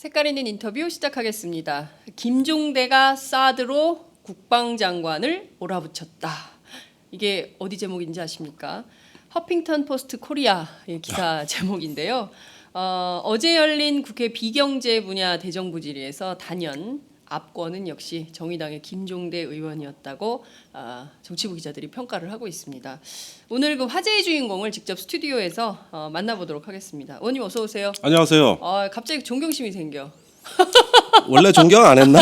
색깔 있는 인터뷰 시작하겠습니다. 김종대가 사드로 국방장관을 몰아붙였다. 이게 어디 제목인지 아십니까? 허핑턴 포스트 코리아의 기사 제목인데요. 어제 열린 국회 비경제 분야 대정부질의에서 단연 압권은 역시 정의당의 김종대 의원이었다고 정치부 기자들이 평가를 하고 있습니다. 오늘 그 화제의 주인공을 직접 스튜디오에서 만나보도록 하겠습니다. 의원님 어서 오세요. 안녕하세요. 갑자기 존경심이 생겨. 원래 존경 안 했나?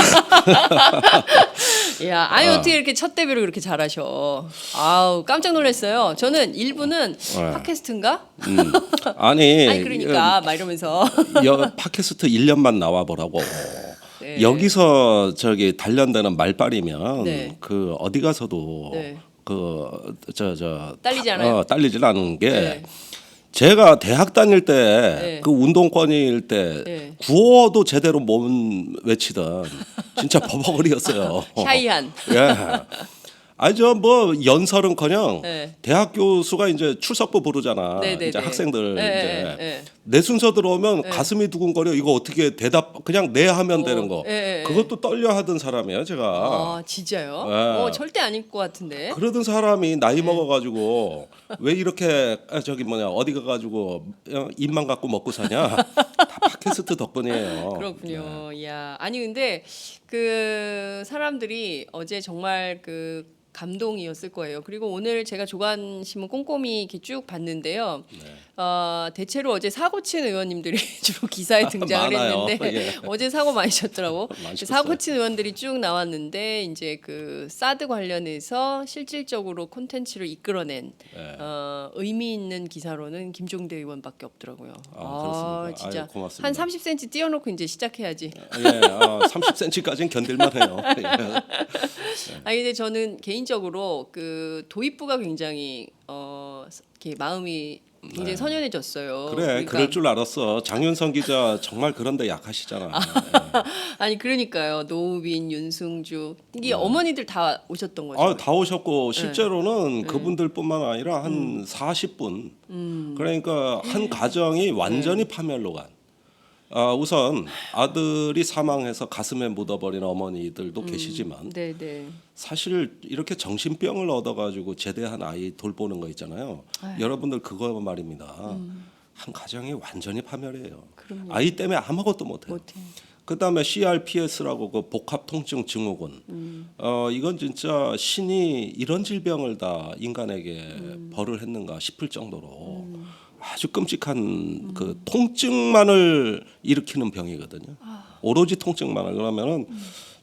야, 아니 어떻게 이렇게 첫 데뷔를 그렇게 잘하셔? 아우 깜짝 놀랐어요. 저는 일부는 팟캐스트인가? 아니 그러니까 막 이러면서 팟캐스트 1년만 나와 보라고. 네. 여기서 저기 단련되는 말빨이면 네. 그 어디 가서도 네. 그 딸리지 않아요? 딸리질 않은 게 네. 제가 대학 다닐 때 네. 그 운동권일 때 네. 구호도 제대로 못 외치던 진짜 버벅거리였어요. 샤이한. 예. 아니 뭐 연설은커녕 네. 대학 교수가 이제 출석부 부르잖아. 네. 이제 학생들 이제 네. 내 순서 들어오면 가슴이 두근거려. 이거 어떻게 대답 그냥 네 하면 되는 거. 네. 그것도 떨려 하던 사람이에요, 제가. 아 진짜요? 네. 절대 아닐 것 같은데. 그러던 사람이 나이 먹어가지고 왜 이렇게 어디 가가지고 입만 갖고 먹고 사냐? 다 팟캐스트 덕분이에요. 그렇군요. 야, 아니 근데 그 사람들이 어제 정말 그 감동이었을 거예요. 그리고 오늘 제가 조간신문 꼼꼼히 이렇게 쭉 봤는데요. 대체로 어제 사고 친 의원님들이 주로 기사에 등장을 많아요. 했는데 예. 어제 사고 많이 쳤더라고. 많이 쳤어요. 사고 친 의원들이 쭉 나왔는데 이제 그 사드 관련해서 실질적으로 콘텐츠를 이끌어낸 의미 있는 기사로는 김종대 의원밖에 없더라고요. 그렇습니까? 진짜 아유, 고맙습니다. 한 30cm 띄워놓고 이제 시작해야지. 예, 30cm까지는 견딜만 해요. 아니 근데 저는 개인적으로 그 도입부가 굉장히 이렇게 마음이 굉장히 선연해졌어요. 그래, 그러니까, 그럴 줄 알았어. 장윤선 기자 정말 그런데 약하시잖아. 아니 그러니까요. 노우빈, 윤승주 이게 어머니들 다 오셨던 거죠. 다 오셨고 실제로는 그분들뿐만 아니라 한 40분. 그러니까 한 가정이 완전히 파멸로 간. 우선 아들이 사망해서 가슴에 묻어버린 어머니들도 계시지만 네네. 사실 이렇게 정신병을 얻어가지고 제대한 아이 돌보는 거 있잖아요. 여러분들 그거 말입니다. 한 가정이 완전히 파멸이에요. 그럼요. 아이 때문에 아무것도 못해요. 못해. 그다음에 CRPS라고 그 복합통증 증후군. 이건 진짜 신이 이런 질병을 다 인간에게 벌을 했는가 싶을 정도로 아주 끔찍한 그 통증만을 일으키는 병이거든요. 오로지 통증만을. 그러면은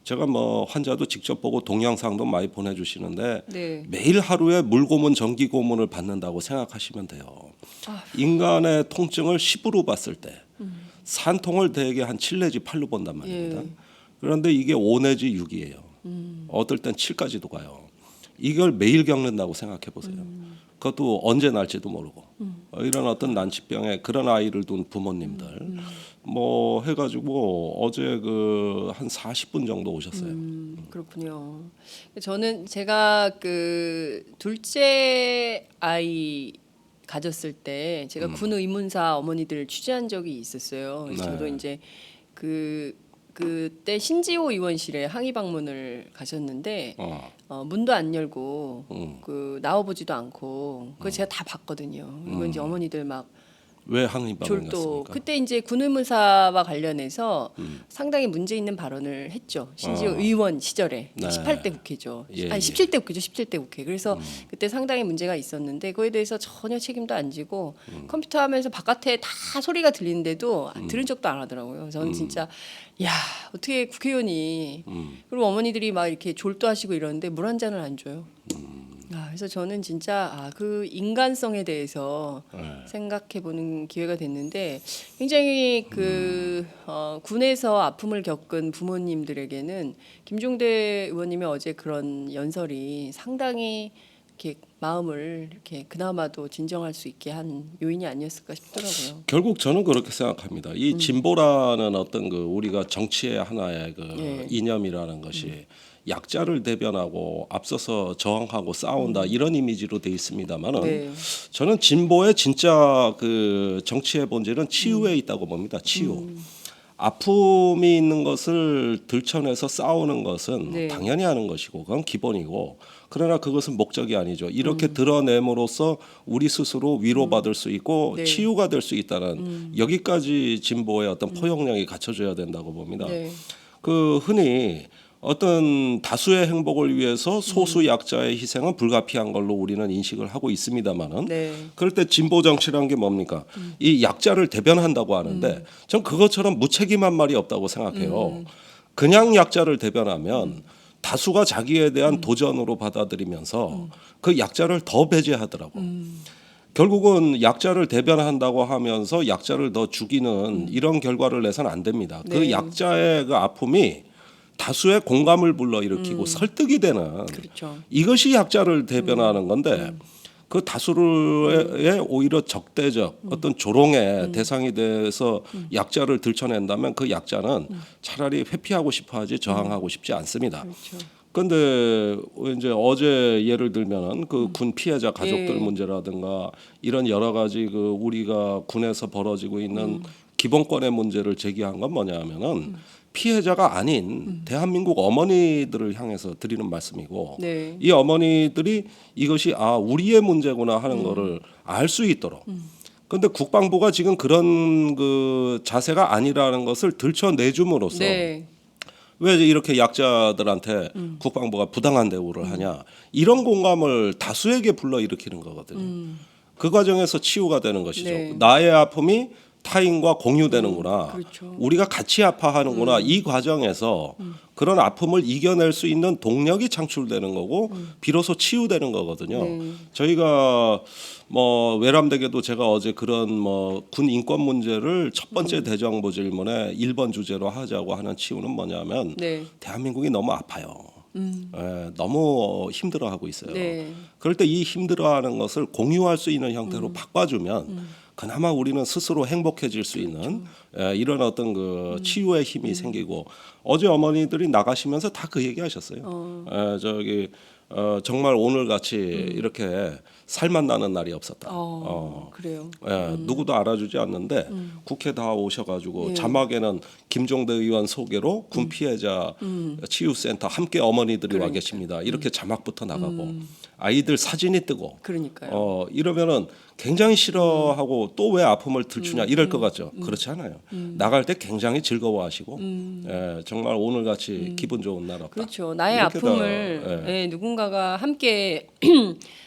제가 뭐 환자도 직접 보고 동영상도 많이 보내주시는데 네. 매일 하루에 물고문, 전기고문을 받는다고 생각하시면 돼요. 인간의 통증을 10으로 봤을 때 산통을 대개 한 7 내지 8로 본단 말입니다. 예. 그런데 이게 5 내지 6이에요. 어떨 땐 7까지도 가요. 이걸 매일 겪는다고 생각해 보세요. 그것도 언제 날지도 모르고 이런 어떤 난치병에 그런 아이를 둔 부모님들 뭐 해가지고 어제 그 한 40분 정도 오셨어요. 그렇군요. 저는 제가 그 둘째 아이 가졌을 때 제가 군 의문사 어머니들 취재한 적이 있었어요. 네. 저도 이제 그때 신지호 의원실에 항의 방문을 가셨는데 문도 안 열고 그 나와보지도 않고 그거 제가 다 봤거든요. 그리고 이제 어머니들 막 왜 항의 졸도 방문했습니까? 그때 이제 군의문사와 관련해서 상당히 문제 있는 발언을 했죠. 심지어 의원 시절에 네. 18대 국회죠. 예, 아니 17대 국회죠. 17대 국회. 그래서 그때 상당히 문제가 있었는데 그거에 대해서 전혀 책임도 안 지고 컴퓨터 하면서 바깥에 다 소리가 들리는데도 들은 척도 안 하더라고요. 저는 진짜 야 어떻게 국회의원이 그리고 어머니들이 막 이렇게 졸도하시고 이러는데 물 한 잔을 안 줘요. 그래서 저는 진짜 그 인간성에 대해서 생각해보는 기회가 됐는데 굉장히 그 군에서 아픔을 겪은 부모님들에게는 김종대 의원님의 어제 그런 연설이 상당히 이렇게 마음을 이렇게 그나마도 진정할 수 있게 한 요인이 아니었을까 싶더라고요. 결국 저는 그렇게 생각합니다. 이 진보라는 어떤 그 우리가 정치의 하나의 그 이념이라는 것이 약자를 대변하고 앞서서 저항하고 싸운다 이런 이미지로 돼 있습니다만은 네. 저는 진보의 진짜 그 정치의 본질은 치유에 있다고 봅니다. 치유. 아픔이 있는 것을 들춰내서 싸우는 것은 네. 당연히 하는 것이고 그건 기본이고 그러나 그것은 목적이 아니죠. 이렇게 드러냄으로써 우리 스스로 위로받을 수 있고 네. 치유가 될 수 있다는 여기까지 진보의 어떤 포용력이 갖춰져야 된다고 봅니다. 네. 그 흔히 어떤 다수의 행복을 위해서 소수 약자의 희생은 불가피한 걸로 우리는 인식을 하고 있습니다만은 네. 그럴 때 진보 정치란 게 뭡니까? 이 약자를 대변한다고 하는데 전 그것처럼 무책임한 말이 없다고 생각해요. 그냥 약자를 대변하면 다수가 자기에 대한 도전으로 받아들이면서 그 약자를 더 배제하더라고. 결국은 약자를 대변한다고 하면서 약자를 더 죽이는 이런 결과를 내서는 안 됩니다. 그 네. 약자의 그 아픔이 다수의 공감을 불러일으키고 설득이 되는 그렇죠. 이것이 약자를 대변하는 건데 그 다수의 오히려 적대적 어떤 조롱의 대상이 돼서 약자를 들춰낸다면 그 약자는 차라리 회피하고 싶어하지 저항하고 싶지 않습니다. 그렇죠. 근데 이제 어제 예를 들면은 그 군 피해자 가족들 예. 문제라든가 이런 여러 가지 그 우리가 군에서 벌어지고 있는 기본권의 문제를 제기한 건 뭐냐면은 피해자가 아닌 대한민국 어머니들을 향해서 드리는 말씀이고 네. 이 어머니들이 이것이 아 우리의 문제구나 하는 거를 알 수 있도록. 근데 국방부가 지금 그런 그 자세가 아니라는 것을 들춰내줌으로써 네. 왜 이렇게 약자들한테 국방부가 부당한 대우를 하냐 이런 공감을 다수에게 불러일으키는 거거든요. 그 과정에서 치유가 되는 것이죠. 네. 나의 아픔이 타인과 공유되는구나. 그렇죠. 우리가 같이 아파하는구나. 이 과정에서 그런 아픔을 이겨낼 수 있는 동력이 창출되는 거고 비로소 치유되는 거거든요. 네. 저희가 뭐 외람되게도 제가 어제 그런 뭐 군 인권 문제를 첫 번째 대정부 질문에 1번 주제로 하자고 하는 치유는 뭐냐면 네. 대한민국이 너무 아파요. 너무 힘들어하고 있어요. 네. 그럴 때 이 힘들어하는 것을 공유할 수 있는 형태로 바꿔주면 그나마 우리는 스스로 행복해질 수 있는 이런 어떤 그 치유의 힘이 생기고 어제 어머니들이 나가시면서 다 그 얘기하셨어요. 저기 정말 오늘 같이 이렇게 살맛 나는 날이 없었다. 그래요. 누구도 알아주지 않는데 국회 다 오셔가지고 예. 자막에는 김종대 의원 소개로 군 피해자 치유센터 함께 어머니들이 와 계십니다. 이렇게 자막부터 나가고 아이들 사진이 뜨고 그러니까요. 이러면은 굉장히 싫어하고 또 왜 아픔을 들추냐 이럴 것 같죠. 그렇지 않아요. 나갈 때 굉장히 즐거워하시고 정말 오늘 같이 기분 좋은 날 없다. 그렇죠. 나의 이렇게 다, 아픔을 예, 누군가가 함께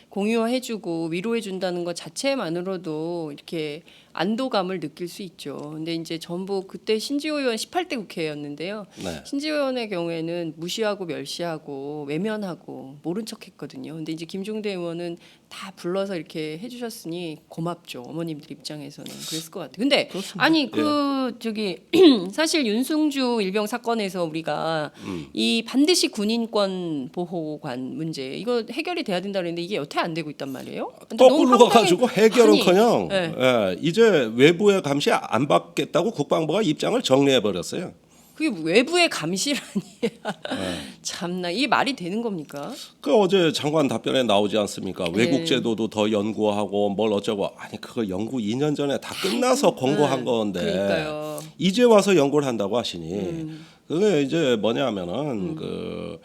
공유해주고 위로해준다는 것 자체만으로도 이렇게 안도감을 느낄 수 있죠. 근데 이제 전부 그때 신지호 의원 18대 국회였는데요. 네. 신지호 의원의 경우에는 무시하고 멸시하고 외면하고 모른 척했거든요. 근데 이제 김종대 의원은 다 불러서 이렇게 해주셨으니 고맙죠. 어머님들 입장에서는 그랬을 것 같아요. 근데 그렇습니다. 아니 그 저기 사실 윤승주 일병 사건에서 우리가 이 반드시 군인권 보호관 문제 이거 해결이 돼야 된다 그랬는데 이게 여태 안 되고 있단 말이에요. 근데 너무 거꾸로 가가지고 해결은커녕 네. 이제 외부의 감시 안 받겠다고 국방부가 입장을 정리해 버렸어요. 그게 외부의 감시라니. 참나 이게 말이 되는 겁니까? 그 어제 장관 답변에 나오지 않습니까? 외국 제도도 더 연구하고 뭘 어쩌고 아니 그거 연구 2년 전에 다 끝나서 권고한 건데 그러니까요. 이제 와서 연구를 한다고 하시니 그게 이제 뭐냐면은 그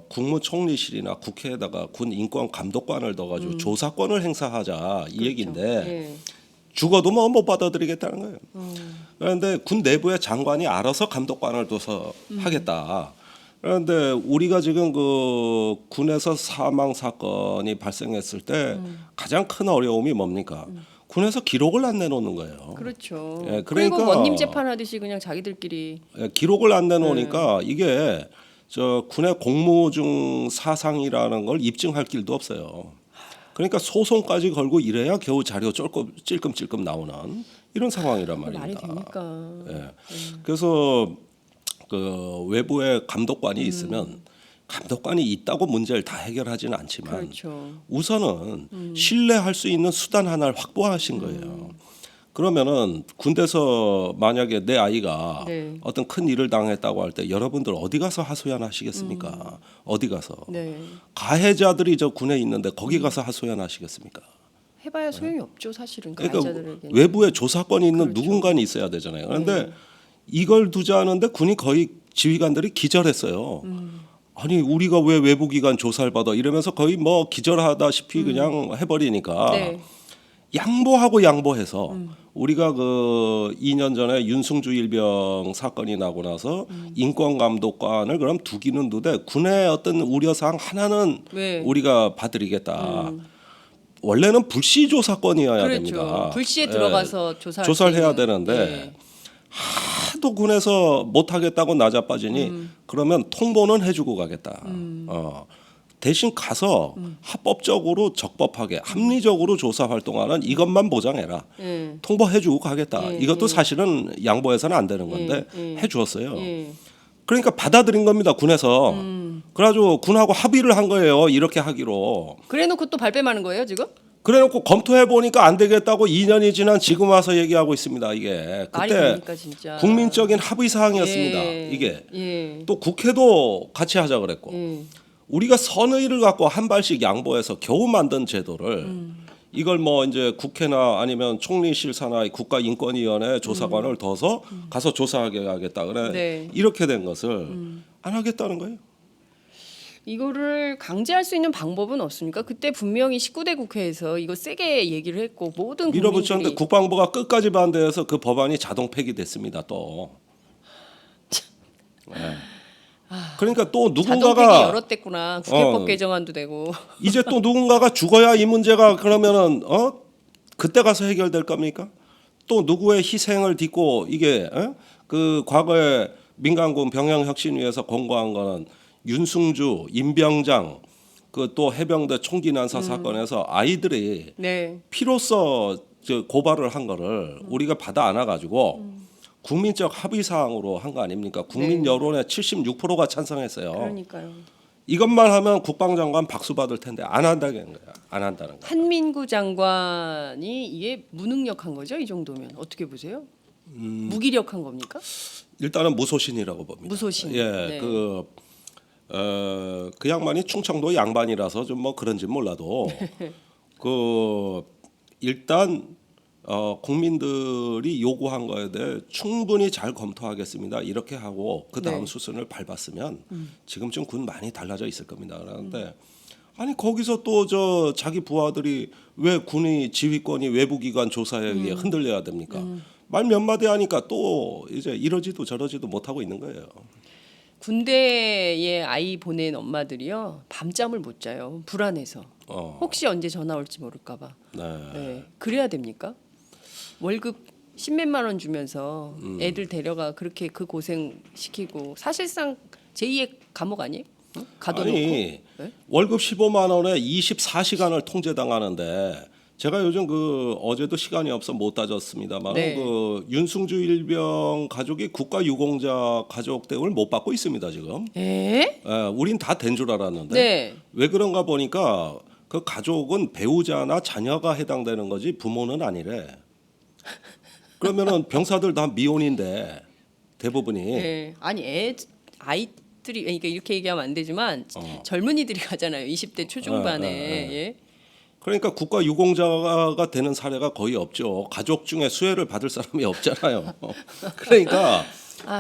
국무총리실이나 국회에다가 군 인권 감독관을 넣어가지고 조사권을 행사하자 이 얘기인데 예. 죽어도 뭐 못 받아들이겠다는 거예요. 그런데 군 내부의 장관이 알아서 감독관을 둬서 하겠다. 그런데 우리가 지금 그 군에서 사망 사건이 발생했을 때 가장 큰 어려움이 뭡니까? 군에서 기록을 안 내놓는 거예요. 그렇죠. 예, 그리고 그러니까 원님 재판하듯이 그냥 자기들끼리 기록을 안 내놓으니까 이게 저 군의 공무 중 사상이라는 걸 입증할 길도 없어요. 그러니까 소송까지 걸고 이래야 겨우 자료 찔끔찔끔 나오는 이런 상황이란 말입니다. 말이 되니까. 예. 그래서 그 외부에 감독관이 있으면 감독관이 있다고 문제를 다 해결하지는 않지만 그렇죠. 우선은 신뢰할 수 있는 수단 하나를 확보하신 거예요. 그러면은 군대에서 만약에 내 아이가 네. 어떤 큰 일을 당했다고 할 때 여러분들 어디 가서 하소연하시겠습니까? 어디 가서 네. 가해자들이 저 군에 있는데 거기 가서 하소연하시겠습니까? 해봐야 소용이 없죠 사실은 그러니까 가해자들에게는. 외부에 조사권이 있는 그렇죠. 누군가는 있어야 되잖아요. 그런데 이걸 두자는데 군이 거의 지휘관들이 기절했어요. 아니 우리가 왜 외부기관 조사를 받아 이러면서 거의 뭐 기절하다시피 그냥 해버리니까 네. 양보해서 우리가 그 2년 전에 윤승주 일병 사건이 나고 나서 인권감독관을 그럼 두기는 두되 군의 어떤 우려사항 하나는 네. 우리가 봐드리겠다. 원래는 불시 조사권이어야 그렇죠. 됩니다. 불시에 예, 들어가서 조사를 해야 되는데 예. 하도 군에서 못하겠다고 나자빠지니 그러면 통보는 해주고 가겠다. 대신 가서 합법적으로 적법하게 합리적으로 조사 활동하는 이것만 보장해라. 예. 통보해주고 가겠다. 예, 이것도 예. 사실은 양보해서는 안 되는 건데 예. 해주었어요. 예. 그러니까 받아들인 겁니다 군에서. 그래가지고 군하고 합의를 한 거예요. 이렇게 하기로. 그래놓고 또 발뺌하는 거예요 지금? 그래놓고 검토해 보니까 안 되겠다고 2년이 지난 지금 와서 얘기하고 있습니다. 이게 말이 그때 됩니까 진짜? 국민적인 합의 사항이었습니다. 예. 이게 예. 또 국회도 같이 하자 그랬고 예. 우리가 선의를 갖고 한 발씩 양보해서 겨우 만든 제도를 이걸 뭐 이제 국회나 아니면 총리실 산하의 국가인권위원회 조사관을 둬서 가서 조사하게 하겠다 그래 네. 이렇게 된 것을 안 하겠다는 거예요. 이거를 강제할 수 있는 방법은 없습니까? 그때 분명히 19대 국회에서 이거 세게 얘기를 했고 모든 밀어붙였는데 국민들이 국방부가 끝까지 반대해서 그 법안이 자동 폐기됐습니다. 또. 네. 그러니까 또 자동 폐기 누군가가 여러 때구나. 국회법 개정안도 되고. 이제 또 누군가가 죽어야 이 문제가 그러면은 그때 가서 해결될 겁니까? 또 누구의 희생을 딛고 이게 그 과거에 민간군 병영혁신위에서 공고한 거는 윤승주, 임병장 그 또 해병대 총기 난사 사건에서 아이들이 네. 피로써 저 고발을 한 거를 우리가 받아 안아 가지고 국민적 합의 사항으로 한 거 아닙니까? 국민 네. 여론의 76%가 찬성했어요. 그러니까요. 이것만 하면 국방장관 박수 받을 텐데 안 한다는 거야. 안 한다는 거야. 한민구 장관이 이게 무능력한 거죠? 이 정도면 어떻게 보세요? 무기력한 겁니까? 일단은 무소신이라고 봅니다. 무소신. 예, 네. 그 양반이 충청도 양반이라서 좀 뭐 그런지 몰라도 그 일단 국민들이 요구한 거에 대해 충분히 잘 검토하겠습니다. 이렇게 하고 그 다음 네. 수순을 밟았으면 지금쯤 군 많이 달라져 있을 겁니다. 그런데 아니 거기서 또 저 자기 부하들이 왜 군의 지휘권이 외부기관 조사에 의해 흔들려야 됩니까? 말 몇 마디 하니까 또 이제 이러지도 저러지도 못하고 있는 거예요. 군대에 아이 보낸 엄마들이요 밤잠을 못 자요. 불안해서. 혹시 언제 전화 올지 모를까 봐. 네. 네. 그래야 됩니까? 월급 10몇만 원 주면서 애들 데려가 그렇게 그 고생 시키고 사실상 제2의 감옥 아니에요? 응? 가둬놓고. 아니 네? 월급 15만 원에 24시간을 통제당하는데 제가 요즘 그 어제도 시간이 없어 못 따졌습니다만 네. 그 윤승주 일병 가족이 국가유공자 가족 대우를 못 받고 있습니다 지금. 에? 우린 다 된 줄 알았는데 네. 왜 그런가 보니까 그 가족은 배우자나 자녀가 해당되는 거지 부모는 아니래. 그러면은 병사들 다 미혼인데 대부분이 네. 아니 아이들이 그러니까 이렇게 얘기하면 안 되지만 젊은이들이 가잖아요. 20대 초중반에. 예. 그러니까 국가 유공자가 되는 사례가 거의 없죠. 가족 중에 수혜를 받을 사람이 없잖아요. 그러니까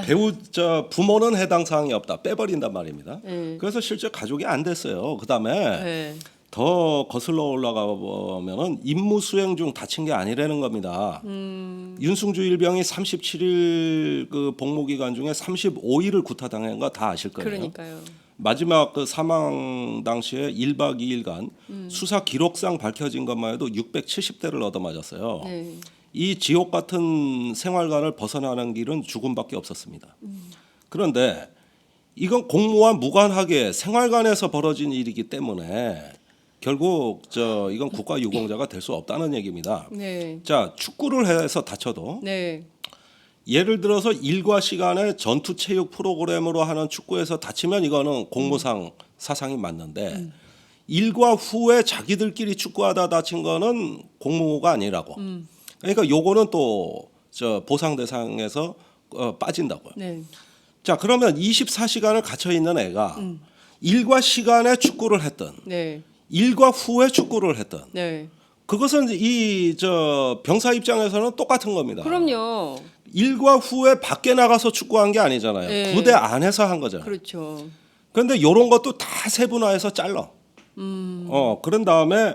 배우자 부모는 해당 사항이 없다. 빼버린단 말입니다. 그래서 실제 가족이 안 됐어요. 그다음에 네. 더 거슬러 올라가 보면은 임무 수행 중 다친 게 아니라는 겁니다. 윤승주 일병이 37일 그 복무 기간 중에 35일을 구타당한 거 다 아실 거예요. 그러니까요. 마지막 그 사망 당시에 1박 2일간 수사 기록상 밝혀진 것만 해도 670대를 얻어맞았어요. 네. 이 지옥 같은 생활관을 벗어나는 길은 죽음밖에 없었습니다. 그런데 이건 공무와 무관하게 생활관에서 벌어진 일이기 때문에 결국 이건 국가 유공자가 될 수 없다는 얘기입니다. 네. 자, 축구를 해서 다쳐도 네. 예를 들어서 일과 시간에 전투 체육 프로그램으로 하는 축구에서 다치면 이거는 공무상 사상이 맞는데 일과 후에 자기들끼리 축구하다 다친 거는 공무가 아니라고. 그러니까 요거는 또 보상 대상에서 빠진다고요. 네. 자, 그러면 24시간을 갇혀 있는 애가 일과 시간에 축구를 했든 네. 일과 후에 축구를 했든 네. 그것은 이 병사 입장에서는 똑같은 겁니다. 그럼요. 일과 후에 밖에 나가서 축구한 게 아니잖아요. 네. 부대 안에서 한 거잖아요. 그렇죠. 그런데 이런 것도 다 세분화해서 잘라. 그런 다음에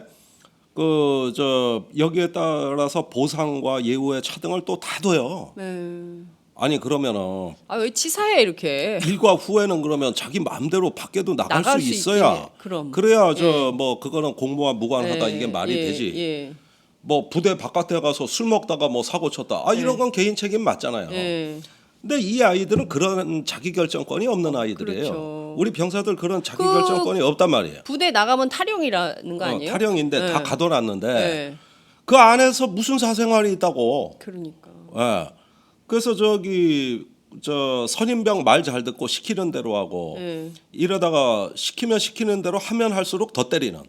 그 저 여기에 따라서 보상과 예우의 차등을 또 다 둬요. 네. 아니 그러면은 아 왜 치사해 이렇게. 일과 후에는 그러면 자기 마음대로 밖에도 나갈 나갈 수 수 있어야. 있게, 그럼. 그래야 저 뭐 그거는 공무와 무관하다 예, 이게 말이 예, 되지. 예. 뭐 부대 바깥에 가서 술 먹다가 뭐 사고 쳤다. 아 이런 건 개인 책임 맞잖아요. 예. 근데 이 아이들은 그런 자기 결정권이 없는 아이들이에요. 그렇죠. 우리 병사들 그런 자기 그 결정권이 없단 말이에요. 부대 나가면 탈영이라는 거 아니에요? 탈영인데 다 예. 가둬놨는데 예. 그 안에서 무슨 사생활이 있다고. 그러니까. 예. 그래서 저기 저 선임병 말 잘 듣고 시키는 대로 하고 예. 이러다가 시키면 시키는 대로 하면 할수록 더 때리는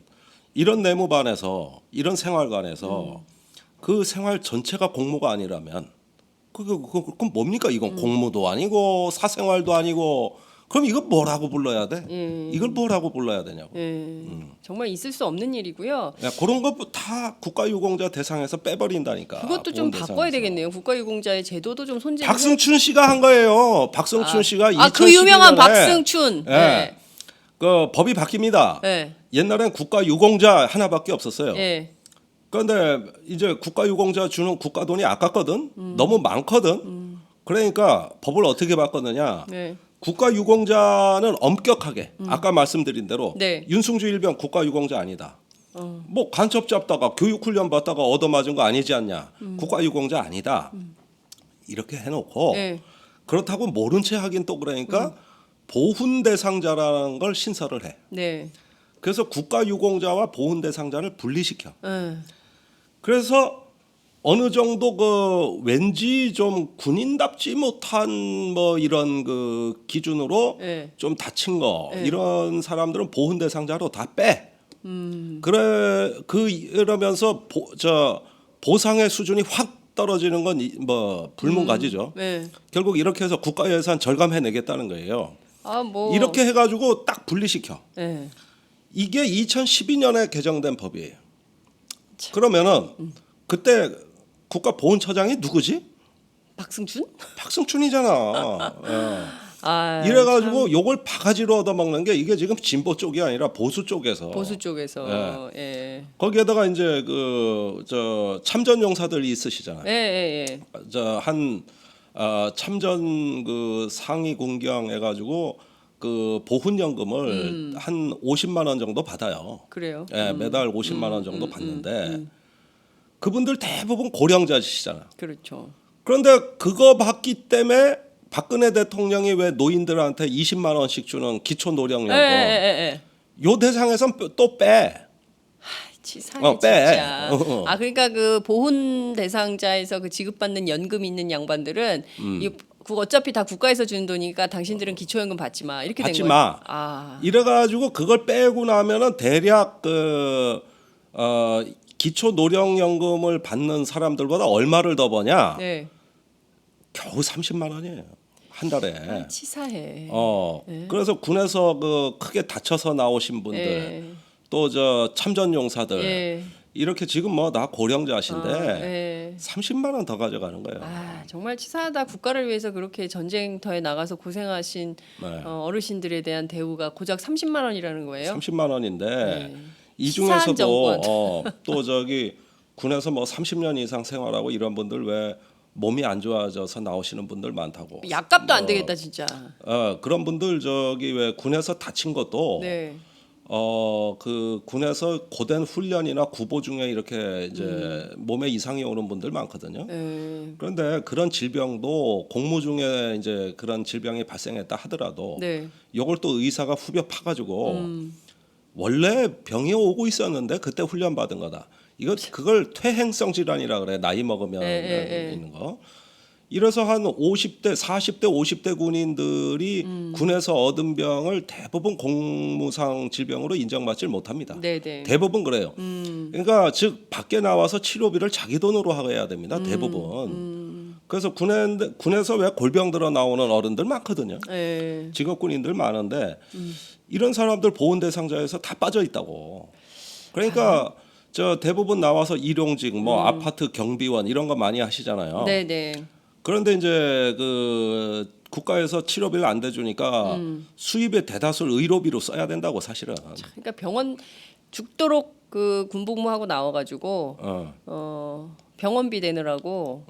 이런 내무반에서 이런 생활관에서 그 생활 전체가 공무가 아니라면 그건 뭡니까? 이건 공무도 아니고 사생활도 아니고 그럼 이거 뭐라고 불러야 돼? 이걸 뭐라고 불러야 되냐고. 예. 정말 있을 수 없는 일이고요. 야, 그런 거 다 국가유공자 대상에서 빼버린다니까. 그것도 좀 보훈 바꿔야 대상에서. 되겠네요. 국가유공자의 제도도 좀 손질. 박승춘 씨가 한 거예요. 박승춘 씨가 2012년에 그 유명한 박승춘. 예. 예. 그 법이 바뀝니다. 예. 옛날엔 국가유공자 하나밖에 없었어요. 예. 그런데 이제 국가유공자 주는 국가 돈이 아깝거든. 너무 많거든. 그러니까 법을 어떻게 바꿨느냐. 네. 국가유공자는 엄격하게 아까 말씀드린 대로 네. 윤승주 일병 국가유공자 아니다. 뭐 간첩 잡다가 교육훈련 받다가 얻어맞은 거 아니지 않냐. 국가유공자 아니다. 이렇게 해놓고 네. 그렇다고 모른 채 하긴 또 그러니까 보훈 대상자라는 걸 신설을 해. 네. 그래서 국가유공자와 보훈 대상자를 분리시켜. 예. 그래서 어느 정도 그 왠지 좀 군인답지 못한 뭐 이런 그 기준으로 예. 좀 다친 거 네. 이런 사람들은 보훈 대상자로 다 빼. 그래 이러면서 보상의 수준이 확 떨어지는 건 뭐 불문가지죠. 네. 결국 이렇게 해서 국가 예산 절감해내겠다는 거예요. 아 뭐. 이렇게 해가지고 딱 분리시켜. 예. 이게 2012년에 개정된 법이에요. 그러면은 그때 국가보훈처장이 누구지? 박승춘? 박승춘이잖아. 아. 이래가지고 요걸 바가지로 얻어먹는 게 이게 지금 진보 쪽이 아니라 보수 쪽에서. 보수 쪽에서. 예. 거기에다가 이제 그 저 참전용사들이 있으시잖아요. 예. 예. 예. 저한 참전 그 상위 군경 해가지고 그 보훈연금을 한 50만 원 정도 받아요. 그래요. 예, 매달 50만 원 정도 받는데 그분들 대부분 고령자시잖아. 그렇죠. 그런데 그거 받기 때문에 박근혜 대통령이 왜 노인들한테 20만 원씩 주는 기초 노령연금 예. 요 대상에선 또 빼. 치사해 빼. 진짜. 아 그러니까 그 보훈 대상자에서 그 지급받는 연금 있는 양반들은 그거 어차피 다 국가에서 주는 돈이니까 당신들은 기초연금 받지 마 이렇게 된 받지 거예요. 마. 아. 이래가지고 그걸 빼고 나면은 대략 기초 노령연금을 받는 사람들보다 얼마를 더 버냐? 네. 겨우 30만 원이에요. 한 달에. 아, 치사해. 그래서 군에서 그 크게 다쳐서 나오신 분들 예. 또 저 참전 용사들 예. 이렇게 지금 뭐 다 고령자신데 예. 30만 원 더 가져가는 거예요. 아 정말 치사하다. 국가를 위해서 그렇게 전쟁터에 나가서 고생하신 네. 어르신들에 대한 대우가 고작 30만 원이라는 거예요. 30만 원인데 네. 이 치사한 중에서도 정권. 또 저기 군에서 뭐 30년 이상 생활하고 이런 분들 왜 몸이 안 좋아져서 나오시는 분들 많다고. 약값도 안 되겠다 진짜. 그런 분들 저기 왜 군에서 다친 것도 네. 그 군에서 고된 훈련이나 구보 중에 이렇게 이제 몸에 이상이 오는 분들 많거든요. 네. 그런데 그런 질병도 공무 중에 이제 그런 질병이 발생했다 하더라도 네. 이걸 또 의사가 후벼 파가지고 원래 병이 오고 있었는데 그때 훈련 받은 거다. 그걸 퇴행성 질환이라 그래. 나이 먹으면 있는 거. 이래서 한 50대, 40대, 50대 군인들이 군에서 얻은 병을 대부분 공무상 질병으로 인정받지 못합니다. 네네. 대부분 그래요. 그러니까 즉 밖에 나와서 치료비를 자기 돈으로 해야 됩니다. 대부분. 그래서 군에서 왜 골병 들어 나오는 어른들 많거든요. 네. 직업군인들 많은데 이런 사람들 보훈 대상자에서 다 빠져 있다고. 그러니까 저 대부분 나와서 일용직, 뭐 아파트 경비원 이런 거 많이 하시잖아요. 네네. 그런데 이제 그 국가에서 치료비를 안 대주니까 수입의 대다수를 의료비로 써야 된다고 사실은. 그러니까 병원 죽도록 그 군복무하고 나와가지고 병원비 내느라고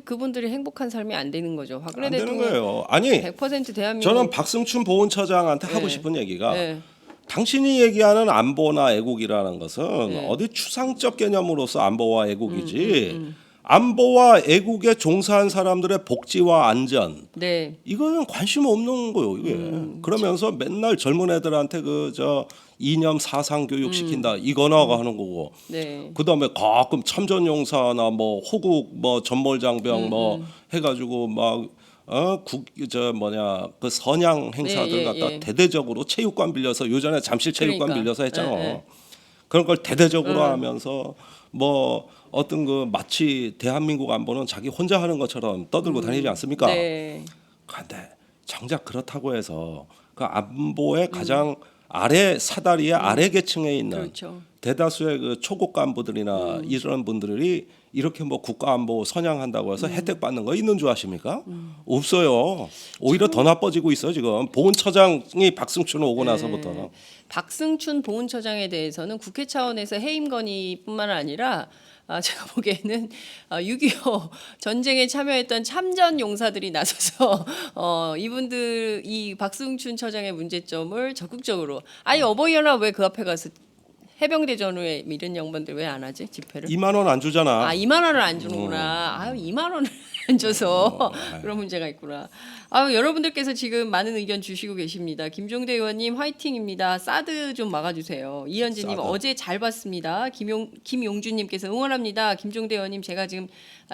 그분들이 행복한 삶이 안 되는 거죠. 박근혜 안 되는 대통령 거예요. 아니 100% 대한민국 저는 박승춘 보훈처장한테 하고 네. 싶은 얘기가 네. 당신이 얘기하는 안보나 애국이라는 것은 네. 어디 추상적 개념으로서 안보와 애국이지 안보와 애국에 종사한 사람들의 복지와 안전 네. 이거는 관심 없는 거예요. 이게 그러면서 맨날 젊은 애들한테 그 저 이념 사상 교육 시킨다 이거나 하는 거고 네. 그다음에 가끔 참전용사나 뭐 호국 뭐 전몰장병 뭐 해가지고 막 그 선양 행사들 예, 갖다 예. 대대적으로 체육관 빌려서 요전에 잠실체육관 그러니까. 빌려서 했잖아. 예, 예. 그런 걸 대대적으로 하면서 뭐 어떤 그 마치 대한민국 안보는 자기 혼자 하는 것처럼 떠들고 다니지 않습니까? 네. 그런데 정작 그렇다고 해서 그 안보의 가장 아래 사다리의 아래 계층에 있는 그렇죠. 대다수의 그 초급 간부들이나 이런 분들이 이렇게 뭐 국가안보 선양한다고 해서 혜택 받는 거 있는 줄 아십니까? 없어요. 오히려 더 나빠지고 있어 지금. 보훈처장이 박승춘 오고 나서부터. 박승춘 보훈처장에 대해서는 국회 차원에서 해임 건의뿐만 아니라 제가 보기에는 6.25 전쟁에 참여했던 참전 용사들이 나서서 이분들 이 박승춘 처장의 문제점을 적극적으로 아니 어버이연합 왜 그 앞에 가서 해병대전후에 이런 양반들 왜 안 하지 집회를? 2만 원 안 주잖아. 2만 원을 안 주는구나. 2만 원을 안 줘서 그런 문제가 있구나. 여러분들께서 지금 많은 의견 주시고 계십니다. 김종대 의원님 화이팅입니다. 사드 좀 막아주세요. 이현진님 사드. 어제 잘 봤습니다. 김용준님께서 응원합니다. 김종대 의원님 제가 지금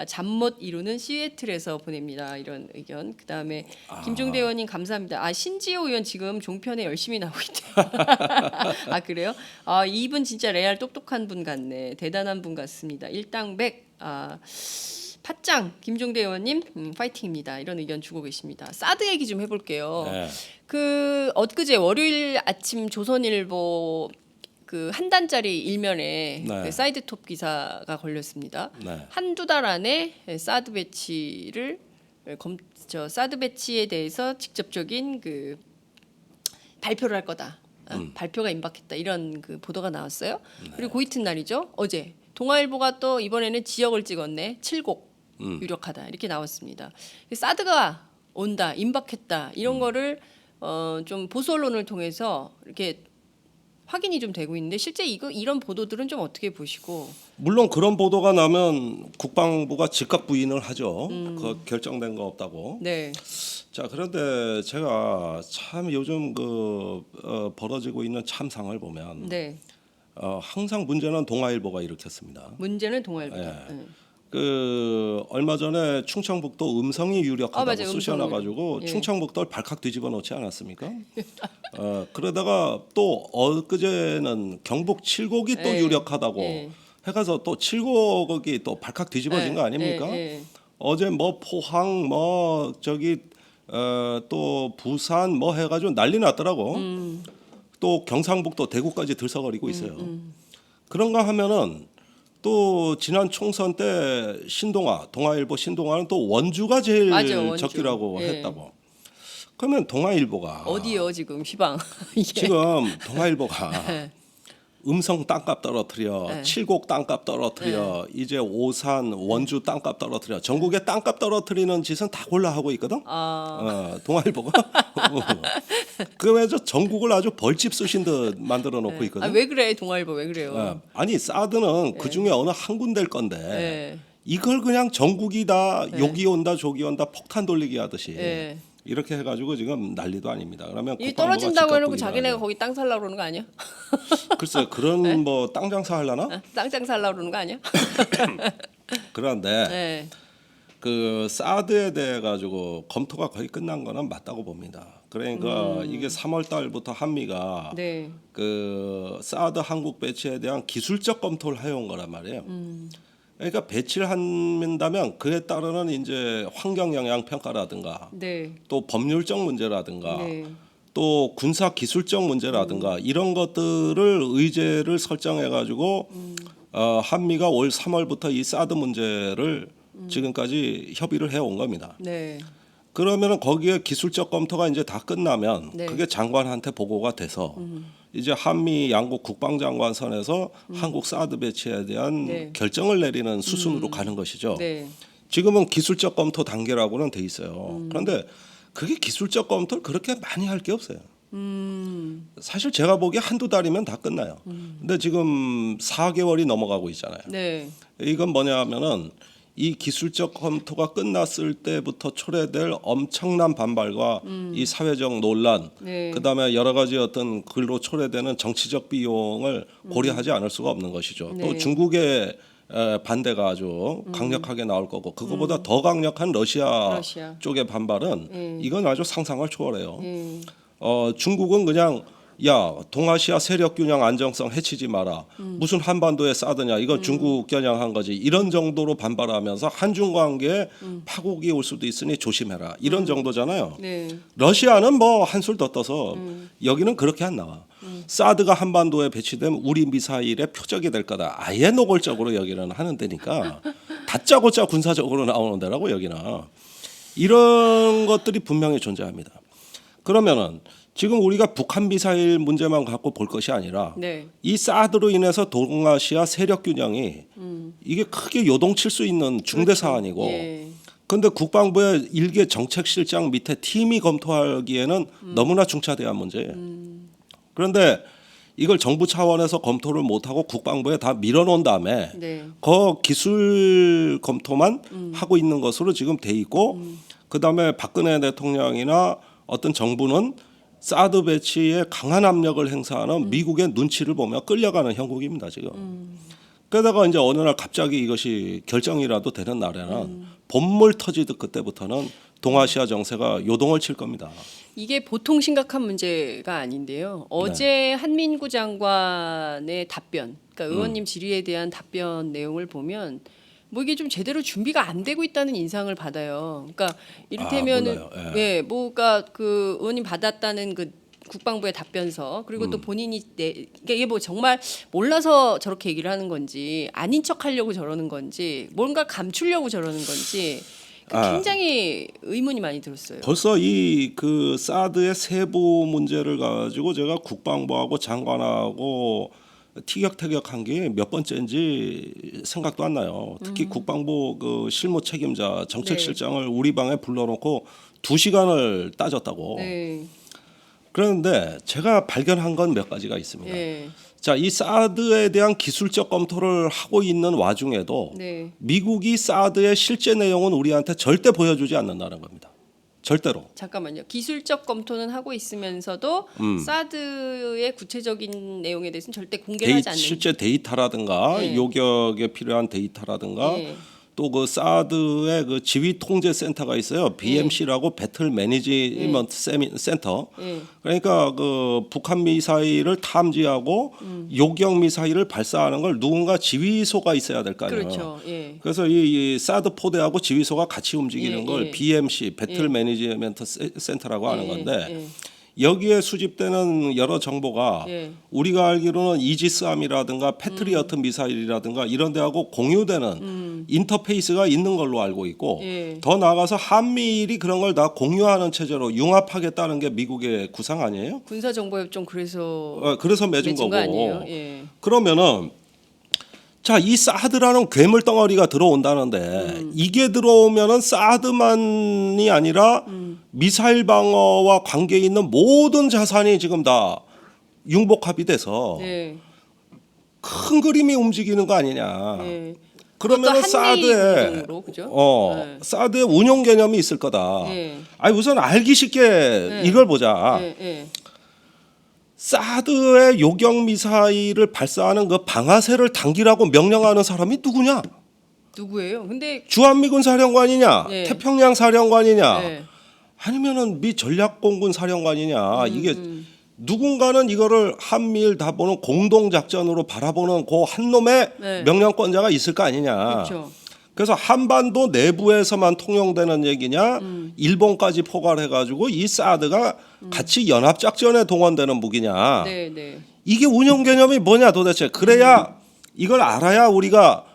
잠 못 이루는 시애틀에서 보냅니다. 이런 의견. 그 다음에 김종대 의원님 감사합니다. 신지호 의원 지금 종편에 열심히 나오고 있대요. 그래요? 이분 진짜 레알 똑똑한 분 같네. 대단한 분 같습니다. 일당백. 팟짱 김종대 의원님 파이팅입니다. 이런 의견 주고 계십니다. 사드 얘기 좀 해볼게요. 네. 그 엊그제 월요일 아침 조선일보 그 한 단짜리 일면에 네. 그 사이드톱 기사가 걸렸습니다. 네. 한두 달 안에 사드 배치를 사드 배치에 대해서 직접적인 그 발표를 할 거다. 발표가 임박했다. 이런 그 보도가 나왔어요. 그리고 그 이튿날이죠. 어제 동아일보가 또 이번에는 지역을 찍었네. 7곡 유력하다 이렇게 나왔습니다. 사드가 온다, 임박했다 이런 거를 좀 보수 언론을 통해서 이렇게 확인이 좀 되고 있는데 실제 이런 보도들은 좀 어떻게 보시고? 물론 그런 보도가 나면 국방부가 즉각 부인을 하죠. 그 결정된 거 없다고. 네, 자 그런데 제가 참 요즘 그 벌어지고 있는 참상을 보면 네. 항상 문제는 동아일보가 일으켰습니다. 문제는 동아일보다. 예. 네. 그 얼마 전에 충청북도 음성이 유력하다고 맞아요. 쑤셔놔가지고 예. 충청북도를 발칵 뒤집어 놓지 않았습니까? 그러다가 또 엊그제는 경북 칠곡이 또 예. 유력하다고 예. 해가서 또 칠곡이 또 발칵 뒤집어진 거 아닙니까? 예. 어제 뭐 포항 뭐 저기 또 부산 뭐 해가지고 난리 났더라고. 또 경상북도 대구까지 들썩거리고 있어요. 그런가 하면은 또 지난 총선 때 동아일보 신동아는 또 원주가 제일 맞아, 원주. 적기라고 예. 했다고. 그러면 동아일보가 어디요 지금 시방? 이게. 지금 동아일보가 네. 음성 땅값 떨어뜨려, 네. 칠곡 땅값 떨어뜨려, 이제 오산 원주 땅값 떨어뜨려, 전국의 땅값 떨어뜨리는 짓은 다 골라 하고 있거든. 동아일보가 그러면서 전국을 아주 벌집 쑤신 듯 만들어 놓고 있거든. 왜 그래 동아일보 왜 그래요? 아니 사드는 그 중에 어느 한 군데일 건데 네. 이걸 그냥 전국이 다 욕이 온다 저기 온다 폭탄 돌리기 하듯이 네. 이렇게 해가지고 지금 난리도 아닙니다. 그러면 이 국방부가 떨어진다고 즉각 해놓고 부인을 자기네가 하죠. 거기 땅 살라 그러는 거 아니야? 글쎄 그런 뭐 땅 장사 하려나? 땅 살라 그러는 거 아니야? 그런데 네. 그 사드에 대해 가지고 검토가 거의 끝난 거는 맞다고 봅니다. 그러니까 이게 3월 달부터 한미가 네. 그 사드 한국 배치에 대한 기술적 검토를 해온 거란 말이에요. 그러니까 배치를 한다면 그에 따르는 이제 환경 영향 평가라든가 네. 또 법률적 문제라든가 네. 또 군사 기술적 문제라든가 이런 것들을 의제를 설정해 가지고 한미가 올 3월부터 이 사드 문제를 지금까지 협의를 해온 겁니다. 네. 그러면 거기에 기술적 검토가 이제 다 끝나면 네. 그게 장관한테 보고가 돼서 이제 한미 양국 국방장관 선에서 한국 사드 배치에 대한 네. 결정을 내리는 수순으로 가는 것이죠. 네. 지금은 기술적 검토 단계라고는 돼 있어요. 그런데 그게 기술적 검토를 그렇게 많이 할 게 없어요. 사실 제가 보기에 한두 달이면 다 끝나요. 근데 지금 4개월이 넘어가고 있잖아요. 네. 이건 뭐냐면은 이 기술적 검토가 끝났을 때부터 초래될 엄청난 반발과 이 사회적 논란, 네. 그다음에 여러 가지 어떤 글로 초래되는 정치적 비용을 고려하지 않을 수가 없는 것이죠. 네. 또 중국의 반대가 아주 강력하게 나올 거고 그거보다 더 강력한 러시아 쪽의 반발은 이건 아주 상상을 초월해요. 중국은 그냥 야 동아시아 세력 균형 안정성 해치지 마라. 무슨 한반도에 사드냐. 이건 중국 겨냥한 거지. 이런 정도로 반발하면서 한중 관계에 파국이 올 수도 있으니 조심해라. 이런 정도잖아요. 네. 러시아는 뭐 한술 더 떠서 여기는 그렇게 안 나와. 사드가 한반도에 배치되면 우리 미사일의 표적이 될 거다. 아예 노골적으로 여기는 하는 데니까 다짜고짜 군사적으로 나오는 데라고 여기는. 이런 것들이 분명히 존재합니다. 그러면은 지금 우리가 북한 미사일 문제만 갖고 볼 것이 아니라 네. 이 사드로 인해서 동아시아 세력 균형이 이게 크게 요동칠 수 있는 중대 그렇죠. 사안이고 예. 그런데 국방부의 일개 정책실장 밑에 팀이 검토하기에는 너무나 중차대한 문제예요. 그런데 이걸 정부 차원에서 검토를 못하고 국방부에 다 밀어놓은 다음에 네. 그 기술 검토만 하고 있는 것으로 지금 돼 있고 그다음에 박근혜 대통령이나 어떤 정부는 사드 배치에 강한 압력을 행사하는 미국의 눈치를 보며 끌려가는 형국입니다 지금. 그러다가 이제 어느 날 갑자기 이것이 결정이라도 되는 날에는 본물 터지듯 그때부터는 동아시아 정세가 요동을 칠 겁니다. 이게 보통 심각한 문제가 아닌데요. 어제 한민구 장관의 답변, 그러니까 의원님 질의에 대한 답변 내용을 보면 뭐 이게 좀 제대로 준비가 안 되고 있다는 인상을 받아요. 그러니까 이를테면은 몰라요. 예, 뭐가 그 의원님 받았다는 그 국방부의 답변서 그리고 또 본인이 그러니까 이게 뭐 정말 몰라서 저렇게 얘기를 하는 건지 아닌 척하려고 저러는 건지 뭔가 감추려고 저러는 건지 굉장히 의문이 많이 들었어요. 벌써 이 그 사드의 세부 문제를 가지고 제가 국방부하고 장관하고 티격태격한 게 몇 번째인지 생각도 안 나요. 특히 국방부 그 실무 책임자 정책실장을 우리 방에 불러놓고 2시간을 따졌다고. 네. 그런데 제가 발견한 건 몇 가지가 있습니다. 네. 자, 이 사드에 대한 기술적 검토를 하고 있는 와중에도 네. 미국이 사드의 실제 내용은 우리한테 절대 보여주지 않는다는 겁니다. 절대로. 잠깐만요. 기술적 검토는 하고 있으면서도 사드의 구체적인 내용에 대해서는 절대 공개를 하지 않는. 실제 데이터라든가 네. 요격에 필요한 데이터라든가 네. 또 그 사드의 그 지휘 통제 센터가 있어요. BMC라고 배틀 매니지먼트 센터. 네. 그러니까 그 북한 미사일을 탐지하고 요격 미사일을 발사하는 걸 누군가 지휘소가 있어야 될 거 아니에요. 그렇죠. 예. 그래서 이 사드 포대하고 지휘소가 같이 움직이는 예, 걸 예. BMC 배틀 매니지먼트 센터라고 하는 예, 건데 예. 여기에 수집되는 여러 정보가 예. 우리가 알기로는 이지스함이라든가 패트리어트 미사일이라든가 이런 데하고 공유되는 인터페이스가 있는 걸로 알고 있고 예. 더 나아가서 한미일이 그런 걸 다 공유하는 체제로 융합하겠다는 게 미국의 구상 아니에요? 군사 정보협정 그래서 그래서 맺은 맺은 거고. 거 아니에요? 예. 그러면은 자, 이 사드라는 괴물 덩어리가 들어온다는데 이게 들어오면은 사드만이 아니라 미사일 방어와 관계 있는 모든 자산이 지금 다 융복합이 돼서 네. 큰 그림이 움직이는 거 아니냐. 네. 그러면은 그것도 한미 사드에 공동으로, 그죠? 네. 사드의 운용 개념이 있을 거다. 네. 아니 우선 알기 쉽게 이걸 보자. 예, 예. 사드의 요격 미사일을 발사하는 그 방아쇠를 당기라고 명령하는 사람이 누구냐? 누구예요? 근데 주한미군 사령관이냐? 네. 태평양 사령관이냐? 네. 아니면은 미 전략공군 사령관이냐? 이게 누군가는 이거를 한미일 다 보는 공동 작전으로 바라보는 그 한 놈의 네. 명령권자가 있을 거 아니냐? 그렇죠. 그래서 한반도 내부에서만 통용되는 얘기냐? 일본까지 포괄해가지고 이 사드가 같이 연합 작전에 동원되는 무기냐? 네, 네. 이게 운영 개념이 뭐냐 도대체? 그래야 이걸 알아야 우리가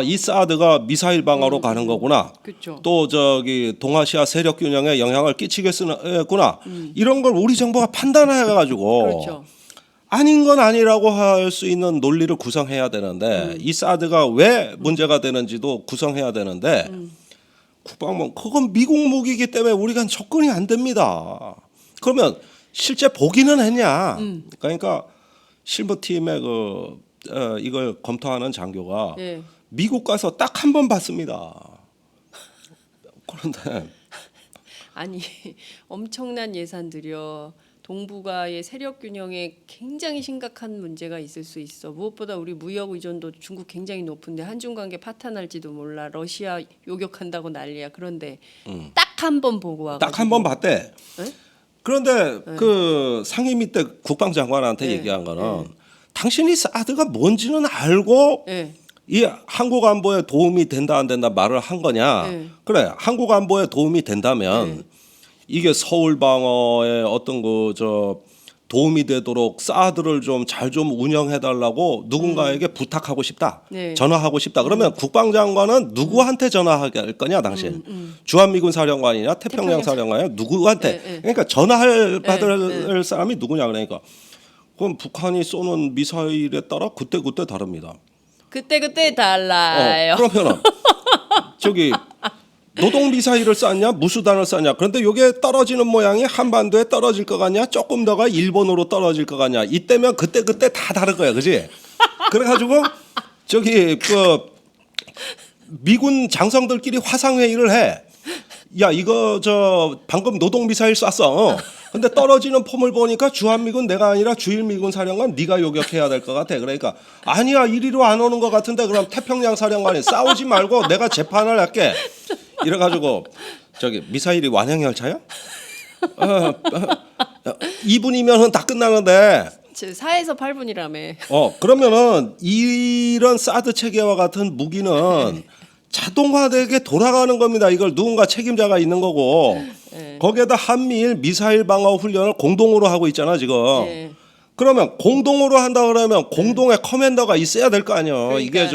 이 사드가 미사일 방어로 가는 거구나. 그렇죠. 또 저기 동아시아 세력 균형에 영향을 끼치겠구나. 이런 걸 우리 정부가 판단해 가지고 그렇죠. 아닌 건 아니라고 할 수 있는 논리를 구성해야 되는데 이 사드가 왜 문제가 되는지도 구성해야 되는데 국방부 그건 미국 무기이기 때문에 우리가 접근이 안 됩니다. 그러면 실제 보기는 했냐? 그러니까 실무팀의 이걸 검토하는 장교가 예. 미국 가서 딱 한 번 봤습니다. 그런데 아니 엄청난 예산 들여 동북아의 세력 균형에 굉장히 심각한 문제가 있을 수 있어. 무엇보다 우리 무역 의존도 중국 굉장히 높은데 한중 관계 파탄날지도 몰라. 러시아 요격한다고 난리야. 그런데 딱 한 번 보고 와. 딱 한 번 봤대. 네? 그런데 그 상임위 때 국방장관한테 네. 얘기한 거는 당신이 사드가 뭔지는 알고 예. 이 한국 안보에 도움이 된다 안 된다 말을 한 거냐? 네. 그래 한국 안보에 도움이 된다면 이게 서울 방어에 어떤 도움이 되도록 사드를 좀 잘 좀 운영해 달라고 누군가에게 부탁하고 싶다. 네. 전화하고 싶다. 그러면 국방장관은 누구한테 전화할 거냐 당신? 주한미군 사령관이냐 태평양 사령관이냐 누구한테? 네. 그러니까 전화할 받을 사람이 누구냐 그러니까 그럼 북한이 쏘는 미사일에 따라 그때 다릅니다. 그때 달라요. 그러면은 저기 노동 미사일을 쐈냐 무수단을 쐈냐 그런데 이게 떨어지는 모양이 한반도에 떨어질 것 같냐 조금 더가 일본으로 떨어질 것 같냐 이때면 그때 다 다를 거야 그지 그래가지고 저기 미군 장성들끼리 화상 회의를 해. 야 이거 방금 노동 미사일 쐈어. 근데 떨어지는 폼을 보니까 주한미군 내가 아니라 주일미군 사령관 네가 요격해야 될 것 같아. 그러니까 아니야 이리로 안 오는 것 같은데 그럼 태평양 사령관이 싸우지 말고 내가 재판을 할게. 이래가지고 저기 미사일이 완행열차야? 2분이면은 다 끝나는데. 4에서 8분이라며. 그러면은 이런 사드 체계와 같은 무기는 자동화되게 돌아가는 겁니다. 이걸 누군가 책임자가 있는 거고 거기에다 한미일 미사일 방어 훈련을 공동으로 하고 있잖아 지금. 네. 그러면 공동으로 한다 그러면 공동의 커맨더가 있어야 될 거 아니에요. 이게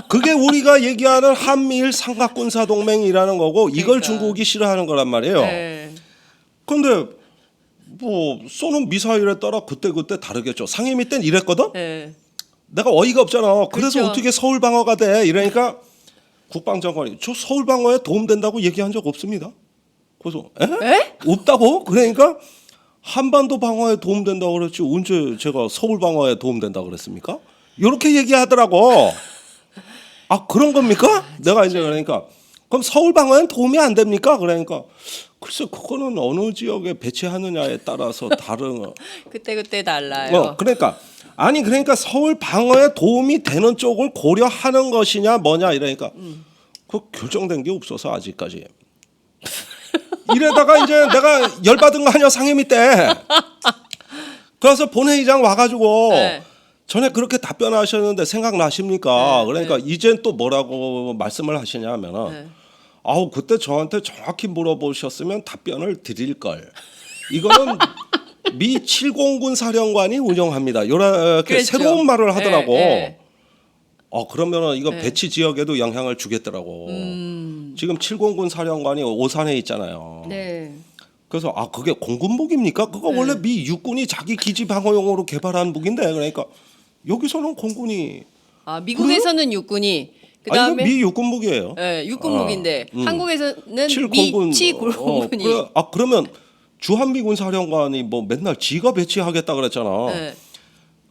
그게 우리가 얘기하는 한미일 삼각군사 동맹이라는 거고 이걸 중국이 싫어하는 거란 말이에요. 네. 그런데 뭐 쏘는 미사일에 따라 그때 다르겠죠. 상임위 때는 이랬거든. 네. 내가 어이가 없잖아. 그래서 그렇죠. 어떻게 서울 방어가 돼? 이러니까 국방장관이 저 서울 방어에 도움된다고 얘기한 적 없습니다. 그래서 에? 없다고? 그러니까 한반도 방어에 도움된다고 그랬지 언제 제가 서울 방어에 도움된다고 그랬습니까? 이렇게 얘기하더라고. 아 그런 겁니까? 내가 이제 그러니까 그럼 서울 방어엔 도움이 안 됩니까? 그러니까 글쎄 그거는 어느 지역에 배치하느냐에 따라서 다른. 그때 달라요. 그러니까 서울 방어에 도움이 되는 쪽을 고려하는 것이냐 뭐냐 이러니까 그 결정된 게 없어서 아직까지. 이래다가 이제 내가 열받은 거 아니야 상임위 때. 그래서 본회의장 와가지고 네. 전에 그렇게 답변하셨는데 생각나십니까? 네, 그러니까 이젠 또 뭐라고 말씀을 하시냐면은 네. 아우 그때 저한테 정확히 물어보셨으면 답변을 드릴 걸. 이거는 미 7공군 사령관이 운영합니다. 이렇게 그랬죠. 새로운 말을 하더라고. 네. 그러면은 이거 배치 지역에도 영향을 주겠더라고. 지금 7공군 사령관이 오산에 있잖아요. 네. 그래서 그게 공군 무기입니까? 그거 원래 미 육군이 자기 기지 방어용으로 개발한 무기인데 그러니까 여기서는 공군이 미국에서는 육군이 그다음에 미 육군 무기예요. 네, 육군 무기인데 한국에서는 미 7공군이. 그러면 주한미군 사령관이 뭐 맨날 지가 배치하겠다 그랬잖아. 네.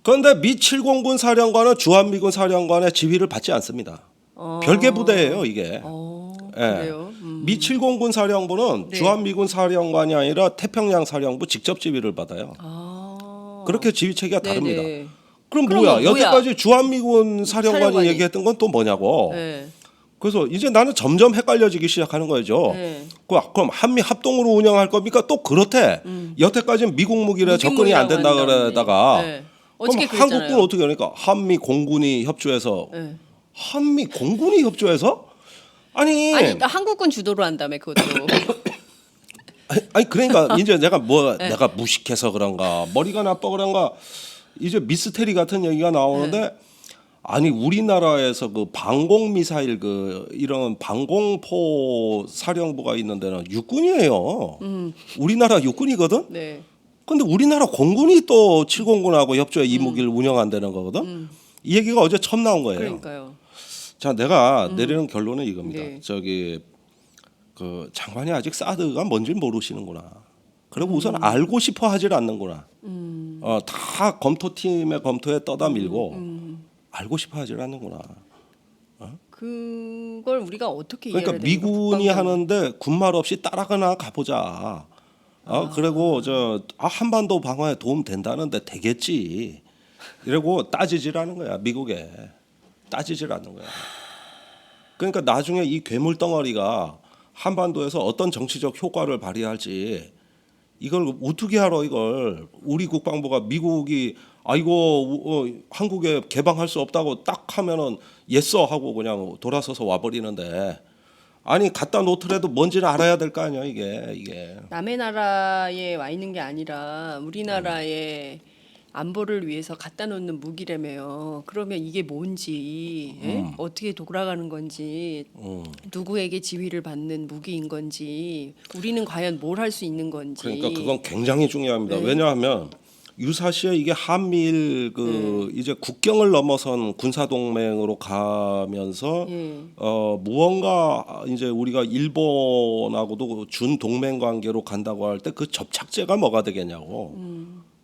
그런데 미 7공군 사령관은 주한미군 사령관의 지휘를 받지 않습니다. 별개 부대예요 이게. 그래요. 미 7공군 사령부는 네. 주한미군 사령관이 아니라 태평양 사령부 직접 지휘를 받아요. 그렇게 지휘 체계가 다릅니다. 네네. 그럼 그럼 뭐야? 뭐야? 여태까지 주한미군 사령관이 사령관이. 얘기했던 건 또 뭐냐고. 네. 그래서 이제 나는 점점 헷갈려지기 시작하는 거죠. 네. 그럼 한미 합동으로 운영할 겁니까? 또 그렇대. 여태까지는 미국 무기라 접근이 안 된다 그러다가 네. 그럼 어떻게 한국군 그랬잖아요. 어떻게 하니까 한미 공군이 협조해서 네. 한미 공군이 협조해서 아니 한국군 주도로 한다며 그것도. 아니 그러니까 이제 내가 내가 무식해서 그런가 머리가 나빠 그런가 이제 미스테리 같은 얘기가 나오는데 아니 우리나라에서 그 방공 미사일 그 이런 방공포 사령부가 있는 데는 육군이에요. 우리나라 육군이거든. 네. 근데 우리나라 공군이 또 7공군하고 협조해 이 무기를 운영한다는 거거든. 이 얘기가 어제 처음 나온 거예요. 그러니까요. 자, 내가 내리는 결론은 이겁니다. 네. 저기 그 장관이 아직 사드가 뭔지 모르시는구나. 그리고 우선 알고 싶어 하질 않는구나. 다 검토팀의 검토에 떠다 밀고 알고 싶어 하질 않는구나. 그걸 우리가 어떻게 그러니까 이해해야 됩니까? 미군이 국방부. 하는데 군말 없이 따라가나 가보자. 그리고 한반도 방어에 도움 된다는데 되겠지. 이러고 따지질 않은 거야 미국에. 따지질 않는 거야. 그러니까 나중에 이 괴물 덩어리가 한반도에서 어떤 정치적 효과를 발휘할지 이걸 어떻게 알아 이걸 우리 국방부가 미국이 한국에 개방할 수 없다고 딱 하면은 예써 하고 그냥 돌아서서 와버리는데 아니 갖다 놓더라도 뭔지를 알아야 될 거 아니야 이게 남의 나라에 와 있는 게 아니라 우리나라의 안보를 위해서 갖다 놓는 무기라며요. 그러면 이게 뭔지 어떻게 돌아가는 건지 누구에게 지휘를 받는 무기인 건지 우리는 과연 뭘 할 수 있는 건지. 그러니까 그건 굉장히 중요합니다. 네. 왜냐하면 유사시에 이게 한미일 이제 국경을 넘어선 군사 동맹으로 가면서 예. 무언가 이제 우리가 일본하고도 준 동맹 관계로 간다고 할 때 그 접착제가 뭐가 되겠냐고.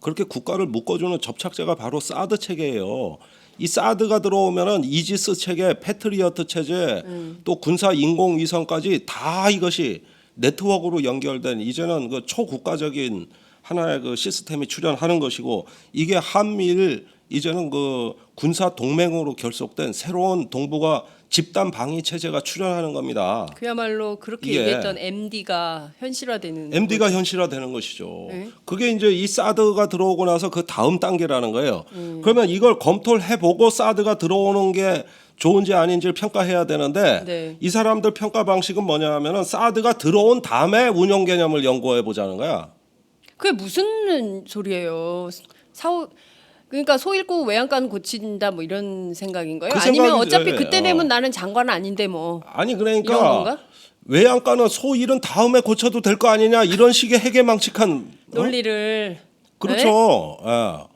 그렇게 국가를 묶어주는 접착제가 바로 사드 체계예요. 이 사드가 들어오면은 이지스 체계, 패트리어트 체제, 또 군사 인공위성까지 다 이것이 네트워크로 연결된 이제는 그 초국가적인 하나의 그 시스템이 출현하는 것이고 이게 한미일 이제는 그 군사 동맹으로 결속된 새로운 동북아 집단 방위 체제가 출현하는 겁니다. 그야말로 그렇게 이게 얘기했던 MD가 현실화되는. MD가 현실화되는 것이죠. 네. 그게 이제 이 사드가 들어오고 나서 그 다음 단계라는 거예요. 그러면 이걸 검토를 해보고 사드가 들어오는 게 좋은지 아닌지를 평가해야 되는데 네. 이 사람들 평가 방식은 뭐냐면은 사드가 들어온 다음에 운영 개념을 연구해 보자는 거야. 그게 무슨 소리예요? 그러니까 소잃고 외양간 고친다 뭐 이런 생각인 거예요? 그 아니면 생각이죠. 어차피 예. 그때 되면 나는 장관 아닌데 뭐 아니 이런 그러니까 건가? 외양간은 소일은 다음에 고쳐도 될 거 아니냐 이런 식의 해괴망측한 논리를. 그렇죠. 예.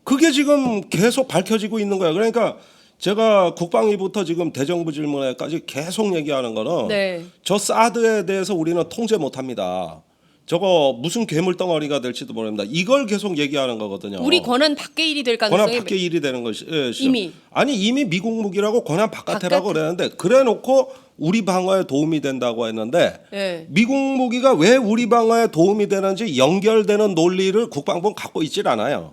그게 지금 계속 밝혀지고 있는 거야. 그러니까 제가 국방위부터 지금 대정부 질문에까지 계속 얘기하는 거는 네. 저 사드에 대해서 우리는 통제 못합니다. 저거 무슨 괴물 덩어리가 될지도 모릅니다. 이걸 계속 얘기하는 거거든요. 우리 권한 밖의 일이 될 권한 가능성이 밖의 일이 되는 것이 이미. 이미 미국 무기라고 권한 바깥이라고 그랬는데 그래놓고 우리 방어에 도움이 된다고 했는데 예. 미국 무기가 왜 우리 방어에 도움이 되는지 연결되는 논리를 국방부는 갖고 있질 않아요.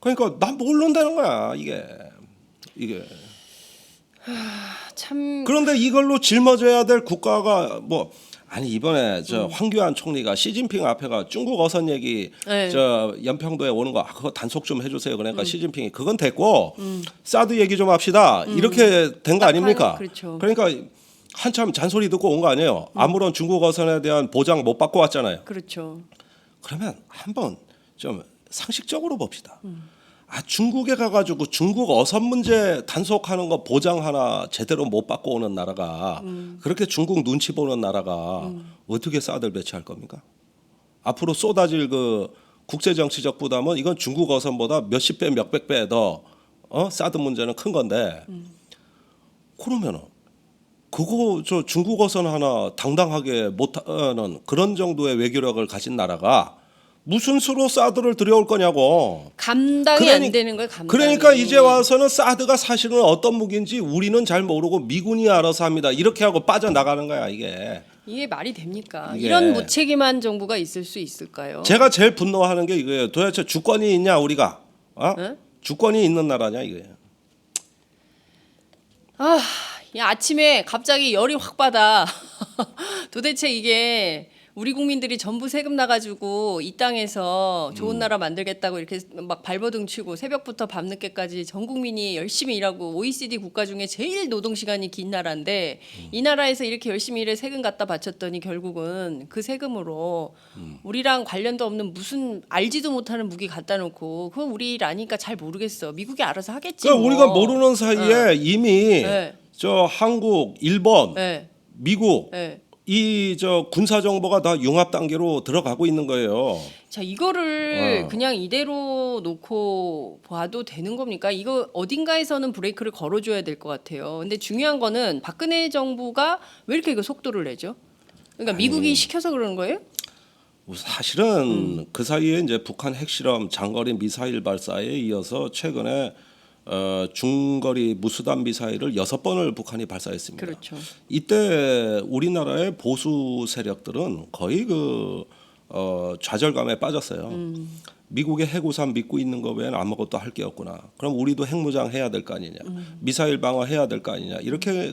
그러니까 난 모른다는 거야 이게. 참 그런데 이걸로 짊어져야 될 국가가 뭐 아니 이번에 저 황교안 총리가 시진핑 앞에가 중국 어선 얘기 네. 저 연평도에 오는 거 그거 단속 좀 해주세요. 그러니까 시진핑이 그건 됐고 사드 얘기 좀 합시다. 이렇게 된 거 아닙니까? 그렇죠. 그러니까 한참 잔소리 듣고 온 거 아니에요. 아무런 중국 어선에 대한 보장 못 받고 왔잖아요. 그렇죠. 그러면 한번 좀 상식적으로 봅시다. 중국에 가가지고 중국 어선 문제 단속하는 거 보장 하나 제대로 못 받고 오는 나라가 그렇게 중국 눈치 보는 나라가 어떻게 사드를 배치할 겁니까? 앞으로 쏟아질 그 국제 정치적 부담은 이건 중국 어선보다 몇십 배, 몇백 배 더 사드 문제는 큰 건데 그러면은 그거 저 중국 어선 하나 당당하게 못하는 그런 정도의 외교력을 가진 나라가 무슨 수로 사드를 들여올 거냐고. 감당이 안 되는 거예요. 감당이. 그러니까 이제 와서는 사드가 사실은 어떤 무기인지 우리는 잘 모르고 미군이 알아서 합니다. 이렇게 하고 빠져나가는 거야 이게. 이게 말이 됩니까? 이게. 이런 무책임한 정부가 있을 수 있을까요? 제가 제일 분노하는 게 이거예요. 도대체 주권이 있냐 우리가? 네? 주권이 있는 나라냐 이거예요. 야, 아침에 갑자기 열이 확 받아. 도대체 이게 우리 국민들이 전부 세금 나가지고 이 땅에서 좋은 나라 만들겠다고 이렇게 막 발버둥 치고 새벽부터 밤늦게까지 전 국민이 열심히 일하고 OECD 국가 중에 제일 노동 시간이 긴 나라인데 이 나라에서 이렇게 열심히 일해 세금 갖다 바쳤더니 결국은 그 세금으로 우리랑 관련도 없는 무슨 알지도 못하는 무기 갖다 놓고 그건 우리 일 아니까 잘 모르겠어. 미국이 알아서 하겠지. 그러니까 뭐. 우리가 모르는 사이에 이미 네. 저 한국, 일본, 네. 미국 네. 이 저 군사 정보가 다 융합 단계로 들어가고 있는 거예요. 자 이거를 그냥 이대로 놓고 봐도 되는 겁니까? 이거 어딘가에서는 브레이크를 걸어줘야 될 것 같아요. 근데 중요한 거는 박근혜 정부가 왜 이렇게 이거 속도를 내죠? 그러니까 미국이 시켜서 그러는 거예요? 사실은 그 사이에 이제 북한 핵실험, 장거리 미사일 발사에 이어서 최근에 중거리 무수단 미사일을 6번을 북한이 발사했습니다. 그렇죠. 이때 우리나라의 보수 세력들은 거의 좌절감에 빠졌어요. 미국의 핵우산 믿고 있는 거 외에는 아무것도 할 게 없구나. 그럼 우리도 핵무장 해야 될 거 아니냐. 미사일 방어해야 될 거 아니냐. 이렇게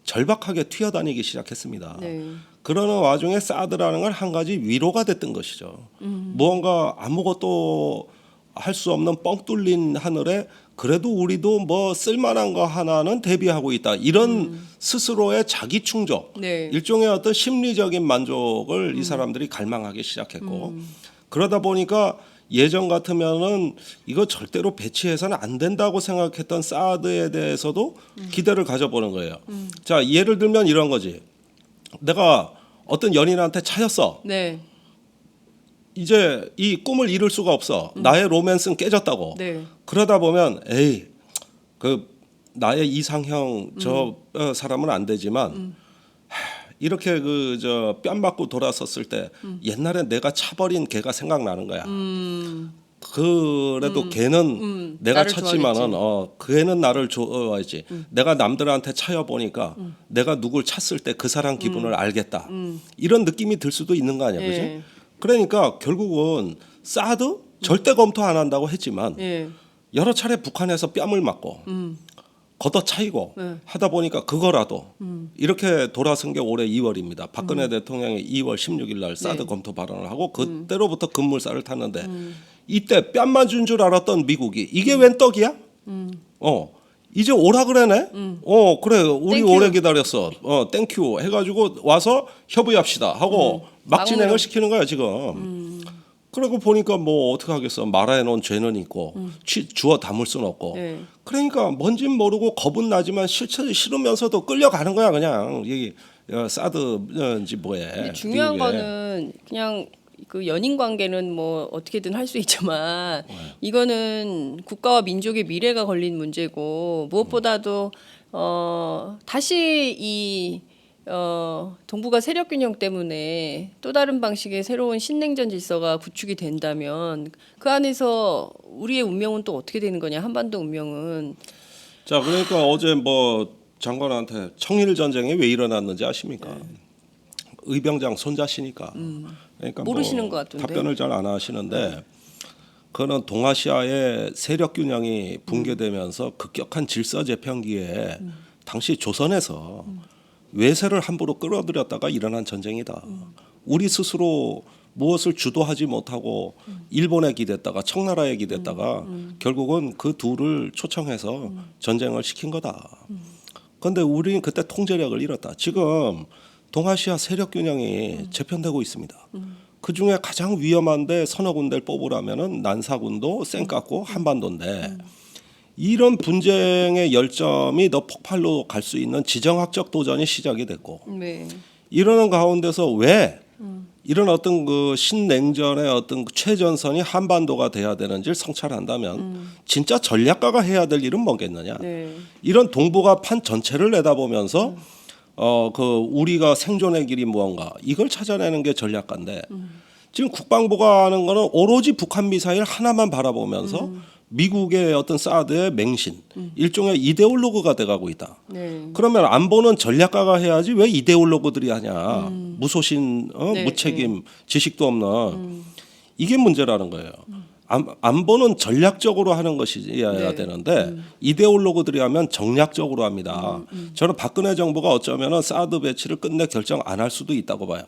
절박하게 튀어다니기 시작했습니다. 네. 그러는 와중에 사드라는 건 한 가지 위로가 됐던 것이죠. 무언가 아무것도 할 수 없는 뻥 뚫린 하늘에 그래도 우리도 뭐 쓸만한 거 하나는 대비하고 있다. 이런 스스로의 자기 충족, 네. 일종의 어떤 심리적인 만족을 이 사람들이 갈망하기 시작했고 그러다 보니까 예전 같으면은 이거 절대로 배치해서는 안 된다고 생각했던 사드에 대해서도 기대를 가져보는 거예요. 자, 예를 들면 이런 거지. 내가 어떤 연인한테 차였어. 네. 이제 이 꿈을 이룰 수가 없어. 나의 로맨스는 깨졌다고. 네. 그러다 보면 에이 나의 이상형 저 사람은 안 되지만 이렇게 뺨 맞고 돌아섰을 때 옛날에 내가 차버린 걔가 생각나는 거야. 그래도 걔는 내가 나를 찼지만은 걔는 나를 좋아하지. 내가 남들한테 차여 보니까 내가 누굴 찼을 때 그 사람 기분을 알겠다. 이런 느낌이 들 수도 있는 거 아니야, 그지? 예. 그러니까 결국은 사드 절대 검토 안 한다고 했지만 예. 여러 차례 북한에서 뺨을 맞고 걷어차이고 하다 보니까 그거라도 이렇게 돌아선 게 올해 2월입니다. 박근혜 대통령이 2월 16일 날 사드 검토 발언을 하고 그때로부터 급물살을 탔는데 이때 뺨만 준 줄 알았던 미국이 이게 웬 떡이야? 이제 오라 그러네. 그래 우리 땡큐. 오래 기다렸어. 땡큐 해가지고 와서 협의합시다 하고 막 진행을 시키는 거야 지금. 그러고 보니까 뭐 어떻게 하겠어. 말아해 놓은 죄는 있고 주워 담을 수는 없고. 네. 그러니까 뭔진 모르고 겁은 나지만 싫으면서도 끌려가는 거야 그냥. 이 사드인지 뭐해. 근데 중요한 미국에. 거는 그냥 그 연인 관계는 뭐 어떻게든 할 수 있지만 이거는 국가와 민족의 미래가 걸린 문제고 무엇보다도 다시 이 동북아 세력 균형 때문에 또 다른 방식의 새로운 신냉전 질서가 구축이 된다면 그 안에서 우리의 운명은 또 어떻게 되는 거냐 한반도 운명은. 자 그러니까 어제 뭐 장관한테 청일 전쟁이 왜 일어났는지 아십니까? 의병장 손자시니까. 그러니까 모르시는 뭐 것 같은데. 답변을 잘 안 하시는데 그는 동아시아의 세력 균형이 붕괴되면서 급격한 질서 재편기에 당시 조선에서 외세를 함부로 끌어들였다가 일어난 전쟁이다. 우리 스스로 무엇을 주도하지 못하고 일본에 기댔다가 청나라에 기댔다가 결국은 그 둘을 초청해서 전쟁을 시킨 거다. 그런데 우리는 그때 통제력을 잃었다. 지금 동아시아 세력 균형이 재편되고 있습니다. 그 중에 가장 위험한데 서너 군데를 뽑으라면은 난사군도 쌩깎고 한반도인데 이런 분쟁의 열점이 더 폭발로 갈 수 있는 지정학적 도전이 시작이 됐고 네. 이러는 가운데서 왜 이런 어떤 그 신냉전의 어떤 그 최전선이 한반도가 돼야 되는지를 성찰한다면 진짜 전략가가 해야 될 일은 뭐겠느냐. 네. 이런 동북아 판 전체를 내다보면서 우리가 생존의 길이 무언가 이걸 찾아내는 게 전략가인데 지금 국방부가 하는 거는 오로지 북한 미사일 하나만 바라보면서 미국의 어떤 사드의 맹신 일종의 이데올로그가 돼가고 있다. 네. 그러면 안보는 전략가가 해야지 왜 이데올로그들이 하냐. 무소신 네, 무책임 지식도 없는 이게 문제라는 거예요. 안보는 전략적으로 하는 것이어야 네. 되는데 이데올로그들이 하면 정략적으로 합니다. 저는 박근혜 정부가 어쩌면은 사드 배치를 끝내 결정 안 할 수도 있다고 봐요.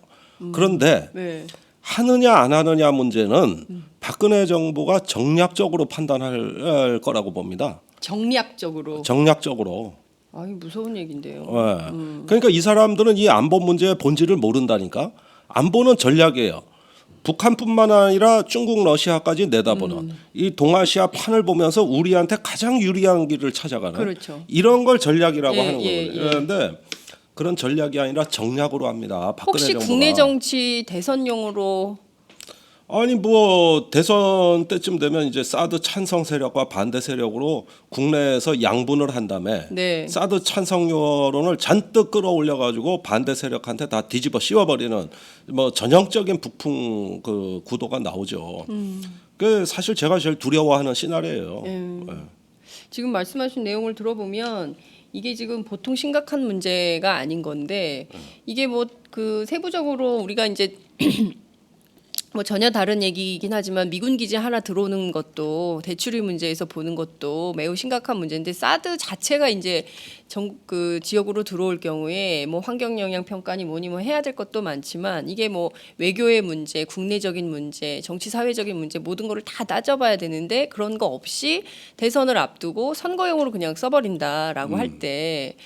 그런데 네. 하느냐 안 하느냐 문제는 박근혜 정부가 정략적으로 판단할 거라고 봅니다. 정략적으로. 정략적으로. 아이 무서운 얘긴데요. 예. 그러니까 이 사람들은 이 안보 문제의 본질을 모른다니까. 안보는 전략이에요. 북한뿐만 아니라 중국, 러시아까지 내다보는 이 동아시아 판을 보면서 우리한테 가장 유리한 길을 찾아가는 그렇죠. 이런 걸 전략이라고 예, 하는 예, 거거든요. 예. 그런데 그런 전략이 아니라 정략으로 합니다. 박근혜 혹시 정부가. 국내 정치 대선용으로 아니 뭐 대선 때쯤 되면 이제 사드 찬성 세력과 반대 세력으로 국내에서 양분을 한 다음에 네. 사드 찬성 여론을 잔뜩 끌어올려 가지고 반대 세력한테 다 뒤집어 씌워버리는 뭐 전형적인 북풍 그 구도가 나오죠. 그 사실 제가 제일 두려워하는 시나리오예요. 예. 지금 말씀하신 내용을 들어보면 이게 지금 보통 심각한 문제가 아닌 건데 이게 뭐 그 세부적으로 우리가 이제 뭐 전혀 다른 얘기이긴 하지만 미군 기지 하나 들어오는 것도 대출이 문제에서 보는 것도 매우 심각한 문제인데 사드 자체가 이제 그 지역으로 들어올 경우에 뭐 환경 영향 평가니 뭐니 뭐 해야 될 것도 많지만 이게 뭐 외교의 문제, 국내적인 문제, 정치 사회적인 문제 모든 거를 다 따져봐야 되는데 그런 거 없이 대선을 앞두고 선거용으로 그냥 써버린다라고 할 때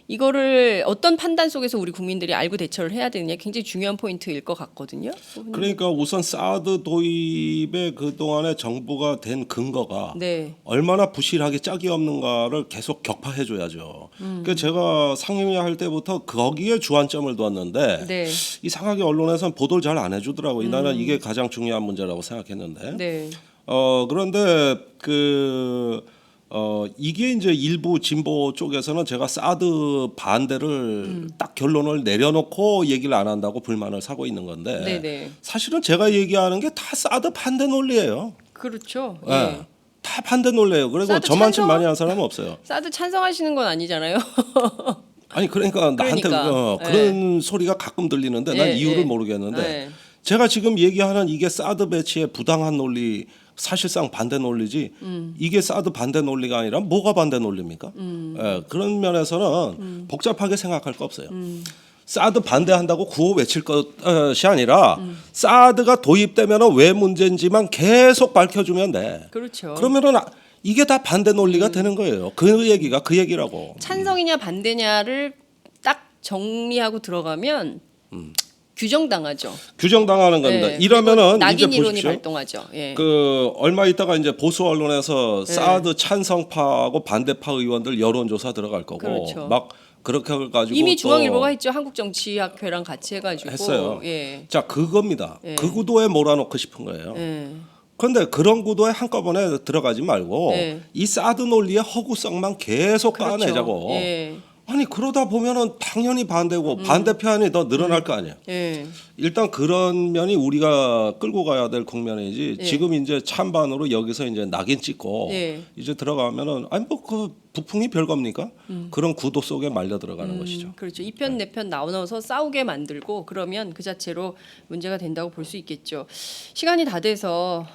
이거를 어떤 판단 속에서 우리 국민들이 알고 대처를 해야 되느냐 굉장히 중요한 포인트일 것 같거든요. 그러니까 우선 사드 도입에 그 동안에 정부가 된 근거가 네. 얼마나 부실하게 짝이 없는가를 계속 격파해 줘야죠. 그러니까 제가 상임위할 때부터 거기에 주안점을 두었는데 네. 이상하게 언론에서는 보도를 잘 안 해주더라고요. 나는 이게 가장 중요한 문제라고 생각했는데. 네. 그런데 이게 이제 일부 진보 쪽에서는 제가 사드 반대를 딱 결론을 내려놓고 얘기를 안 한다고 불만을 사고 있는 건데 네네. 사실은 제가 얘기하는 게 다 사드 반대 논리예요. 그렇죠. 예. 예. 다 반대 논리예요. 그리고 사드 저만큼 찬성- 많이 한 사람은 없어요. 사드 찬성하시는 건 아니잖아요. 아니 그러니까 나한테 그러니까. 그런 소리가 가끔 들리는데 난 예, 이유를 예. 모르겠는데 예. 제가 지금 얘기하는 이게 사드 배치의 부당한 논리 사실상 반대 논리지 이게 사드 반대 논리가 아니라 뭐가 반대 논리입니까? 예, 그런 면에서는 복잡하게 생각할 거 없어요. 사드 반대한다고 구호 외칠 것이 아니라 사드가 도입되면 왜 문제인지만 계속 밝혀주면 돼. 그렇죠. 그러면은 이게 다 반대 논리가 되는 거예요. 그 얘기가 그 얘기라고. 찬성이냐 반대냐를 딱 정리하고 들어가면 규정당하죠. 규정당하는 겁니다. 예. 이러면은 그리고 이제 낙인 이론이 보십시오. 발동하죠. 예. 그 얼마 있다가 이제 보수 언론에서 사드 찬성파하고 반대파 의원들 여론조사 들어갈 거고 그렇죠. 막 그렇게 해가지고 이미 또 중앙일보가 했죠. 한국정치학회랑 같이 해가지고 했어요. 예. 자 그겁니다. 예. 그 구도에 몰아넣고 싶은 거예요. 예. 그런데 그런 구도에 한꺼번에 들어가지 말고 예. 이 사드 논리의 허구성만 계속 그렇죠. 까내자고. 예. 아니 그러다 보면은 당연히 반대고 반대편이 더 늘어날 거 아니에요. 예. 일단 그런 면이 우리가 끌고 가야 될 국면이지. 예. 지금 이제 찬반으로 여기서 이제 낙인 찍고 예. 이제 들어가면은 아니 뭐 그 북풍이 별겁니까? 그런 구도 속에 말려 들어가는 것이죠. 그렇죠. 이 편 내 편 나눠서 싸우게 만들고 그러면 그 자체로 문제가 된다고 볼 수 있겠죠. 시간이 다 돼서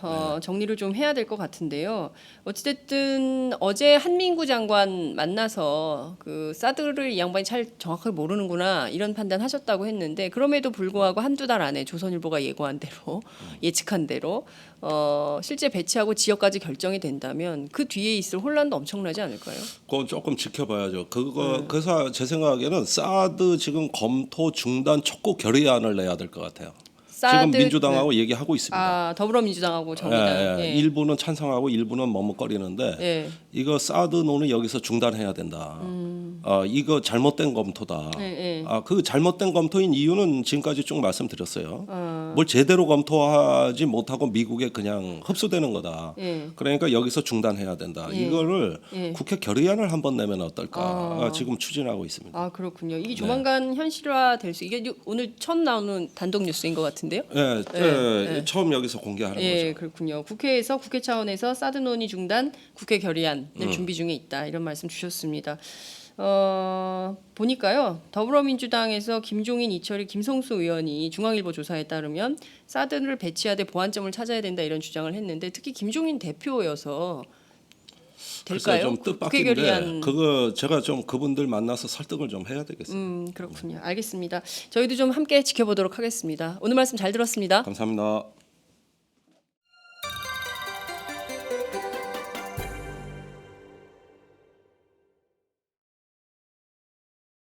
정리를 좀 해야 될 것 같은데요. 어찌됐든 어제 한민구 장관 만나서 그 사드를 이 양반이 잘 정확하게 모르는구나 이런 판단하셨다고 했는데 그럼에도 불구하고 한두 달 안에 조선일보가 예고한 대로 예측한 대로 실제 배치하고 지역까지 결정이 된다면 그 뒤에 있을 혼란도 엄청나지 않을까요? 그건 조금 지켜봐야죠. 그래서 제 생각에는 사드 지금 검토 중단 촉구 결의안을 내야 될 것 같아요. 지금 사드- 민주당하고 얘기하고 있습니다. 아 더불어민주당하고 정의당. 예. 일부는 찬성하고 일부는 머뭇거리는데 예. 이거 사드 논은 여기서 중단해야 된다. 이거 잘못된 검토다. 예. 그 잘못된 검토인 이유는 지금까지 쭉 말씀드렸어요. 뭘 제대로 검토하지 못하고 미국에 그냥 흡수되는 거다. 예. 그러니까 여기서 중단해야 된다. 예. 이거를 예. 국회 결의안을 한번 내면 어떨까? 지금 추진하고 있습니다. 아 그렇군요. 이게 조만간 현실화 될 수 이게 오늘 처음 나오는 단독 뉴스인 것 같은데요. 처음 여기서 공개하는 예, 거죠. 그렇군요. 국회에서 국회 차원에서 사드 논의 중단 국회 결의안을 준비 중에 있다 이런 말씀 주셨습니다. 보니까요 더불어민주당에서 김종인, 이철희, 김성수 의원이 중앙일보 조사에 따르면 사드를 배치하되 보완점을 찾아야 된다 이런 주장을 했는데 특히 김종인 대표여서 될까요? 좀 국회결의안. 뜻밖인데 그거 제가 좀 그분들 만나서 설득을 좀 해야 되겠어요. 그렇군요. 알겠습니다. 저희도 좀 함께 지켜보도록 하겠습니다. 오늘 말씀 잘 들었습니다. 감사합니다.